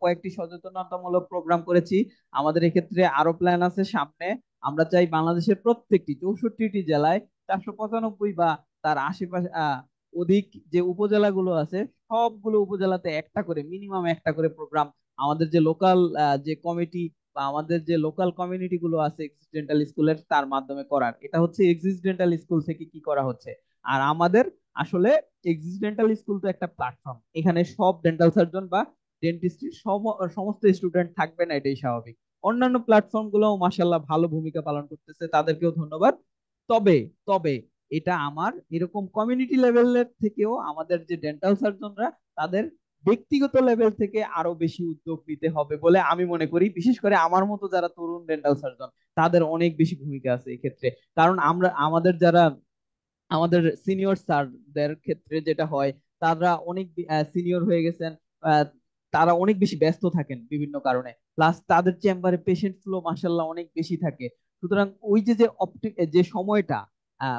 কয়েকটি সচেতনতামূলক প্রোগ্রাম করেছি। আমাদের এক্ষেত্রে আরো প্ল্যান আছে সামনে। আমরা চাই বাংলাদেশের প্রত্যেকটি 64টি জেলায় 495 বা তার আশেপাশে অধিক যে উপজেলাগুলো আছে, সবগুলো উপজেলাতে একটা করে, মিনিমাম একটা করে প্রোগ্রাম আমাদের যে লোকাল যে কমিটি বা আমাদের যে লোকাল কমিউনিটি গুলো আছে এক্সিস ডেন্টাল স্কুলের, তার মাধ্যমে করার। এটা হচ্ছে এক্সিস ডেন্টাল স্কুল থেকে কি করা হচ্ছে। আর আমাদের আসলে এক্সিস ডেন্টাল স্কুল তো একটা প্ল্যাটফর্ম, এখানে সব ডেন্টাল সার্জন বা ডেন্টিস্ট্রির সমস্ত স্টুডেন্ট থাকবে না, এটাই স্বাভাবিক। অন্যান্য প্ল্যাটফর্ম গুলো মাশাল্লাহ ভালো ভূমিকা পালন করতেছে, তাদেরকেও ধন্যবাদ। তবে তবে এটা আমার এরকম কমিউনিটি লেভেলের থেকেও আমাদের যে ডেন্টাল সার্জনরা, তাদের ব্যক্তিগত লেভেল থেকে আরো বেশি উদ্যোগ নিতে হবে বলে আমি মনে করি। বিশেষ করে আমার মতো যারা তরুণ ডেন্টাল সার্জন, তাদের অনেক বেশি ভূমিকা আছে এই ক্ষেত্রে। কারণ আমাদের যারা আমাদের সিনিয়র স্যারদের ক্ষেত্রে যেটা হয়, তারা অনেক সিনিয়র হয়ে গেছেন। আহ, তারা অনেক বেশি ব্যস্ত থাকেন বিভিন্ন কারণে, প্লাস তাদের চেম্বারে পেশেন্ট ফ্লো মাসাল্লাহ অনেক বেশি থাকে। সুতরাং ওই যে যে যে সময়টা,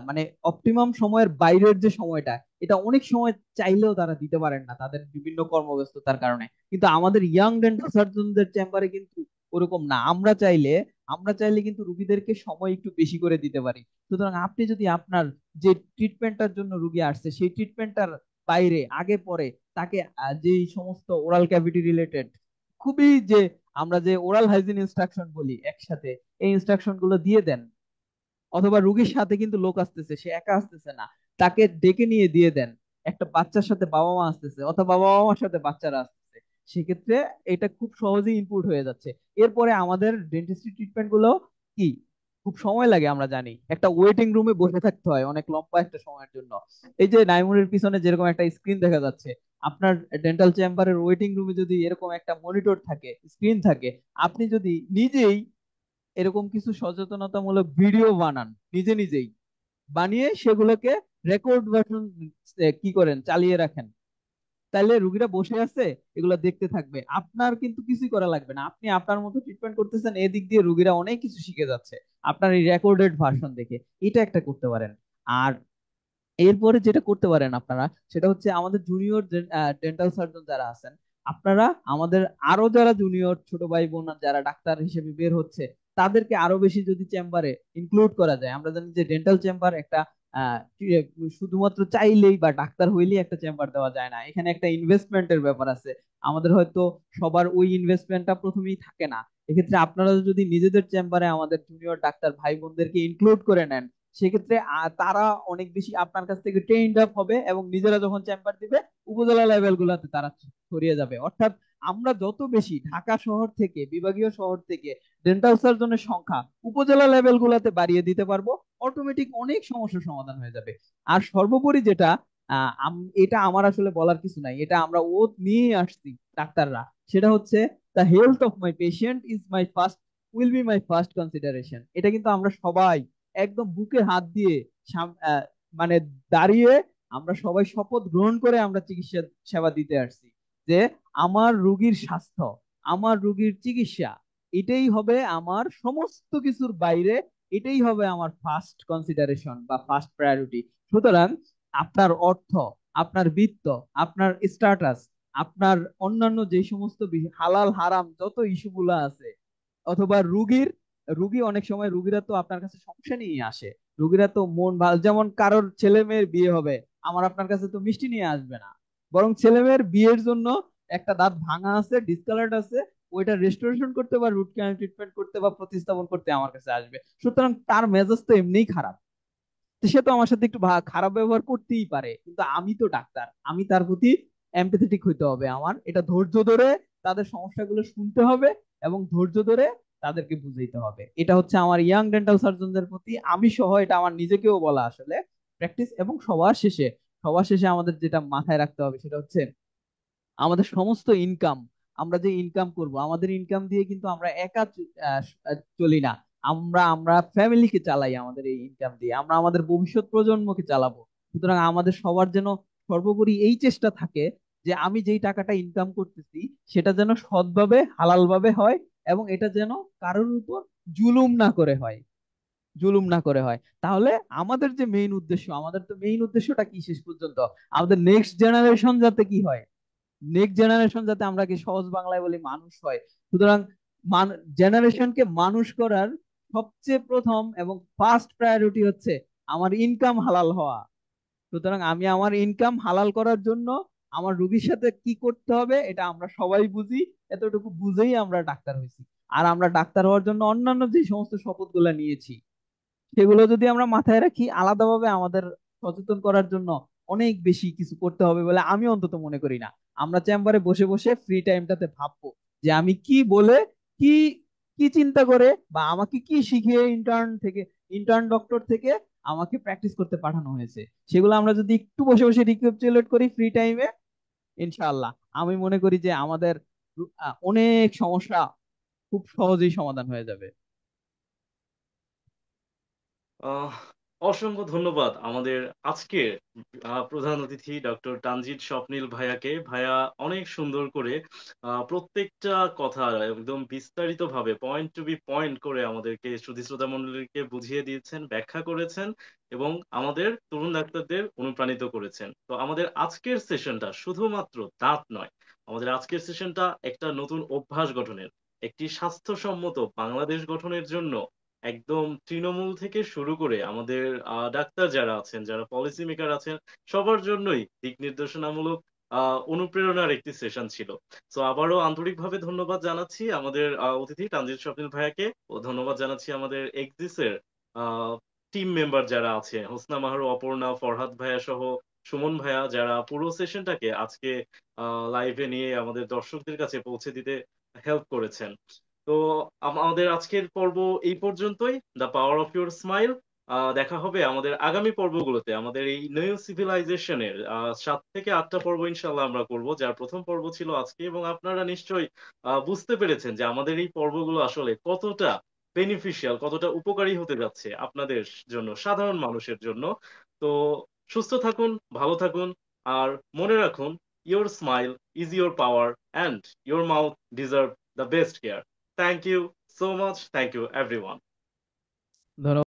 মানে অপটিমাম সময়ের বাইরের যে সময়টা, এটা অনেক সময় চাইলেও তারা দিতে পারেন না তাদের বিভিন্ন কর্মব্যস্ততার কারণে। কিন্তু আমাদের ইয়াং ডেন্টাল সার্জনদের চেম্বারে কিন্তু ওরকম না। আমরা চাইলে কিন্তু রুগীদেরকে সময় একটু বেশি করে দিতে পারি। সুতরাং আপনি যদি আপনার যে ট্রিটমেন্টটার জন্য রুগী আসছে সেই ট্রিটমেন্টটার বাইরে আগে পরে তাকে যে সমস্ত ওরাল ক্যাভিটি রিলেটেড, খুবই যে আমরা যে ওরাল হাইজিন ইনস্ট্রাকশন বলি একসাথে, এই ইনস্ট্রাকশন গুলো দিয়ে দেন। অথবা রুগীর সাথে কিন্তু লোক আসতেছে, সে একা আসতেছে না, তাকে ডেকে নিয়ে দিয়ে দেন। একটা বাচ্চার সাথে বাবা মা আসতেছে, অথবা বাবা মার সাথে বাচ্চারা আসতেছে, সেক্ষেত্রে এটা খুব সহজেই ইনপুট হয়ে যাচ্ছে। এরপরে আমাদের ডেন্টিস্ট্রি ট্রিটমেন্ট গুলো কি খুব সময় লাগে, আমরা জানি একটা ওয়েটিং রুমে বসে থাকতে হয় অনেক লম্বা একটা সময়ের জন্য। এই যে নাইমুরের পিছনে যেরকম একটা স্ক্রিন দেখা যাচ্ছে, আপনার ডেন্টাল চেম্বারের ওয়েটিং রুমে যদি এরকম একটা মনিটর থাকে, স্ক্রিন থাকে, আপনি যদি নিজেই এরকম কিছু সচেতনতামূলক ভিডিও বানান, নিজে নিজেই বানিয়ে সেগুলোকে রেকর্ড ভার্সন কি করেন, চালিয়ে রাখেন, তাহলে রুগীরা বসে আছে এগুলো দেখতে থাকবে। আপনার কিন্তু কিছুই করা লাগবে না, আপনি আপনার মতো ট্রিটমেন্ট করতেছেন, এদিক দিয়ে রুগীরা অনেক কিছু শিখে যাচ্ছে আপনার এই রেকর্ডেড ভার্সন দেখে। এটা একটা করতে পারেন। আর এরপরে যেটা করতে পারেন আপনারা, সেটা হচ্ছে আমাদের জুনিয়র ডেন্টাল সার্জন যারা আছেন, আপনারা আমাদের আরো যারা জুনিয়র ছোট ভাই বোন যারা ডাক্তার হিসেবে বের হচ্ছে, তাদেরকে আরো বেশি যদি চেম্বারে ইনক্লুড করা যায়। আমরা জানি যে ডেন্টাল চেম্বার একটা শুধুমাত্র চাইলেই বা ডাক্তার হইলেই একটা চেম্বার দেওয়া যায় না, এখানে একটা ইনভেস্টমেন্টের ব্যাপার আছে। আমাদের হয়তো সবার ওই ইনভেস্টমেন্টটা প্রথমেই থাকে না। এক্ষেত্রে আপনারা যদি নিজেদের চেম্বারে আমাদের জুনিয়র ডাক্তার ভাই বোনদেরকে ইনক্লুড করে নেন, সেক্ষেত্রে তারা অনেক বেশি আপনার কাছ থেকে ট্রেইনড আপ হবে, এবং নিজেরা যখন চেম্বার দিবে উপজেলা লেভেল গুলাতে তারা ছড়িয়ে যাবে। অর্থাৎ আমরা যত বেশি ঢাকা শহর থেকে, বিভাগীয় শহর থেকে ডেন্টাল সার্জনের সংখ্যা উপজেলা লেভেল গুলাতে বাড়িয়ে দিতে পারবো, অটোমেটিক অনেক সমস্যার সমাধান হয়ে যাবে। আর সর্বোপরি যেটা, এটা আমার আসলে বলার কিছু নাই, এটা আমরা ওত নিয়ে আসছি ডাক্তাররা, সেটা হচ্ছে the health of my patient is my first, will be my first consideration. এটা কিন্তু আমরা সবাই একদম বুকে হাত দিয়ে মানে দাঁড়িয়ে আমরা সবাই শপথ গ্রহণ করে আমরা চিকিৎসা সেবা দিতে আসছি, যে আমার রোগীর স্বাস্থ্য, আমার রোগীর চিকিৎসা, এটাই হবে আমার সমস্ত কিছুর বাইরে, এটাই হবে আমার ফার্স্ট কনসিডারেশন বা ফার্স্ট প্রায়োরিটি। সুতরাং আপনার অর্থ, আপনার বিত্ত, আপনার স্ট্যাটাস, আপনার অন্যান্য যে সমস্ত হালাল হারাম যত ইস্যুগুলো আছে, অথবা রুগী অনেক সময় রুগীরা তো আপনার কাছে সমস্যা নিয়ে আসে। রুগীরা তো মন ভালো, যেমন কারোর ছেলে মেয়ের বিয়ে হবে, আমার আপনার কাছে তো মিষ্টি নিয়ে আসবে না, বরং ছেলে মেয়ের বিয়ের জন্য একটা দাঁত ভাঙা আছে, ডিসকালার্ড আছে, ওইটা রেস্টোরেশন করতে বা রুট ক্যানাল ট্রিটমেন্ট করতে বা প্রতিস্থাপন করতে আমার কাছে আসবে। সুতরাং তার মেজাজ তো এমনিই খারাপ, তো সে তো আমার সাথে একটু খারাপ ব্যবহার করতেই পারে, কিন্তু আমি তো ডাক্তার, আমি তার প্রতি এমপ্যাথেটিক হইতে হবে। আমার এটা ধৈর্য ধরে তাদের সমস্যাগুলো শুনতে হবে, এবং ধৈর্য ধরে তাদেরকে বুঝাইতে হবে। এটা হচ্ছে আমার ইয়াং ডেন্টাল সার্জনদের প্রতি আমি সহ, এটা আমার নিজেকেও বলা আসলে প্র্যাকটিস। এবং সবার শেষে আমাদের যেটা মাথায় রাখতে হবে সেটা হচ্ছে আমাদের সমস্ত ইনকাম, আমরা যে ইনকাম করব, আমাদের ইনকাম দিয়ে কিন্তু আমরা একা চলি না, আমরা আমরা ফ্যামিলিকে চালাই, আমাদের এই ইনকাম দিয়ে আমরা আমাদের ভবিষ্যৎ প্রজন্মকে চালাবো। সুতরাং আমাদের সবার যেন সর্বোপরি এই চেষ্টা থাকে যে আমি যেই টাকাটা ইনকাম করতেছি সেটা যেন সৎভাবে হালাল ভাবে হয়, এবং এটা যেন কারোর উপর জুলুম না করে হয়। জুলুম না করে হয়। তাহলে আমাদের যে মেইন উদ্দেশ্য, আমাদের তো মেইন উদ্দেশ্যটা কি শেষ পর্যন্ত, আমাদের নেক্সট জেনারেশন যাতে কি হয়, নেক্সট জেনারেশন যাতে আমরা কি সহজ বাংলায় বলি মানুষ হয়। সুতরাং জেনারেশনকে মানুষ করার সবচেয়ে প্রথম এবং ফার্স্ট প্রায়োরিটি হচ্ছে আমার ইনকাম হালাল হওয়া। সুতরাং আমি আমার ইনকাম হালাল করার জন্য আমার রোগীর সাথে কি করতে হবে এটা আমরা সবাই বুঝি। এতটুকু বুঝেই আমরা ডাক্তার হয়েছি। আর আমরা ডাক্তার হওয়ার জন্য অন্যান্য যে সমস্ত শপথ গুলা নিয়েছি, সেগুলো যদি আমরা মাথায় রাখি, আলাদাভাবে আমাদের সচেতন করার জন্য অনেক বেশি কিছু করতে হবে বলে আমি অন্তত মনে করি না। আমরা চেম্বারে বসে বসে ফ্রি টাইমটাতে ভাববো যে আমি কি বলে, কি কি চিন্তা করে, বা আমাকে কি শিখিয়ে ইন্টার্ন ডক্টর থেকে আমাকে প্র্যাকটিস করতে পাঠানো হয়েছে, সেগুলো আমরা যদি একটু বসে বসে রিক্যাপচুলেট করি ফ্রি টাইমে, ইনশাআল্লাহ আমি মনে করি যে আমাদের অনেক সমস্যা খুব সহজেই সমাধান হয়ে যাবে। আহ, অসংখ্য ধন্যবাদ আমাদের আজকের প্রধান অতিথি ডক্টর তানজিদ স্বপ্নিল ভাইয়াকে। ভাইয়া অনেক সুন্দর করে প্রত্যেকটা কথা একদম বিস্তারিত ভাবে পয়েন্ট টু বি পয়েন্ট করে আমাদেরকে সুধী শ্রোতা মণ্ডলীকে বুঝিয়ে দিয়েছেন, ব্যাখ্যা করেছেন এবং আমাদের তরুণ ডাক্তারদের অনুপ্রাণিত করেছেন। তো আমাদের আজকের সেশনটা শুধুমাত্র দাঁত নয়, আমাদের আজকের সেশনটা একটা নতুন অভ্যাস গঠনের, একটি স্বাস্থ্যসম্মত বাংলাদেশ গঠনের জন্য একদম তৃণমূল থেকে শুরু করে আমাদের ডাক্তার যারা আছেন, যারা পলিসি মেকার আছেন, সবার জন্যই দিক নির্দেশনামূলক অনুপ্রেরণার একটি সেশন ছিল। তো আবারও আন্তরিকভাবে ধন্যবাদ জানাচ্ছি আমাদের অতিথি তানজিদ স্বপ্নিল ভাইয়াকে, ও ধন্যবাদ জানাচ্ছি আমাদের এক্সিসের টিম মেম্বার যারা আছে, হোসনা মাহরু, অপর্ণা, ফরহাদ ভাইয়া সহ সুমন ভাইয়া, যারা পুরো সেশনটাকে আজকে লাইভে নিয়ে আমাদের দর্শকদের কাছে পৌঁছে দিতে হেল্প করেছেন। তো আমাদের আজকের পর্ব এই পর্যন্তই, the power of your smile. দেখা হবে আমাদের আগামী পর্বগুলোতে। আমাদের এই নিউ সিভিলাইজেশনের 7 থেকে 8টা পর্ব ইনশাল্লাহ আমরা করব, যার প্রথম পর্ব ছিল আজকে। এবং আপনারা নিশ্চয়ই বুঝতে পেরেছেন যে আমাদের এই পর্বগুলো আসলে কতটা বেনিফিশিয়াল, কতটা উপকারী হতে যাচ্ছে আপনাদের জন্য, সাধারণ মানুষের জন্য। তো সুস্থ থাকুন, ভালো থাকুন, আর মনে রাখুন, your smile is your power and your mouth deserve the best care. Thank you so much. Thank you, everyone. ধন্যবাদ।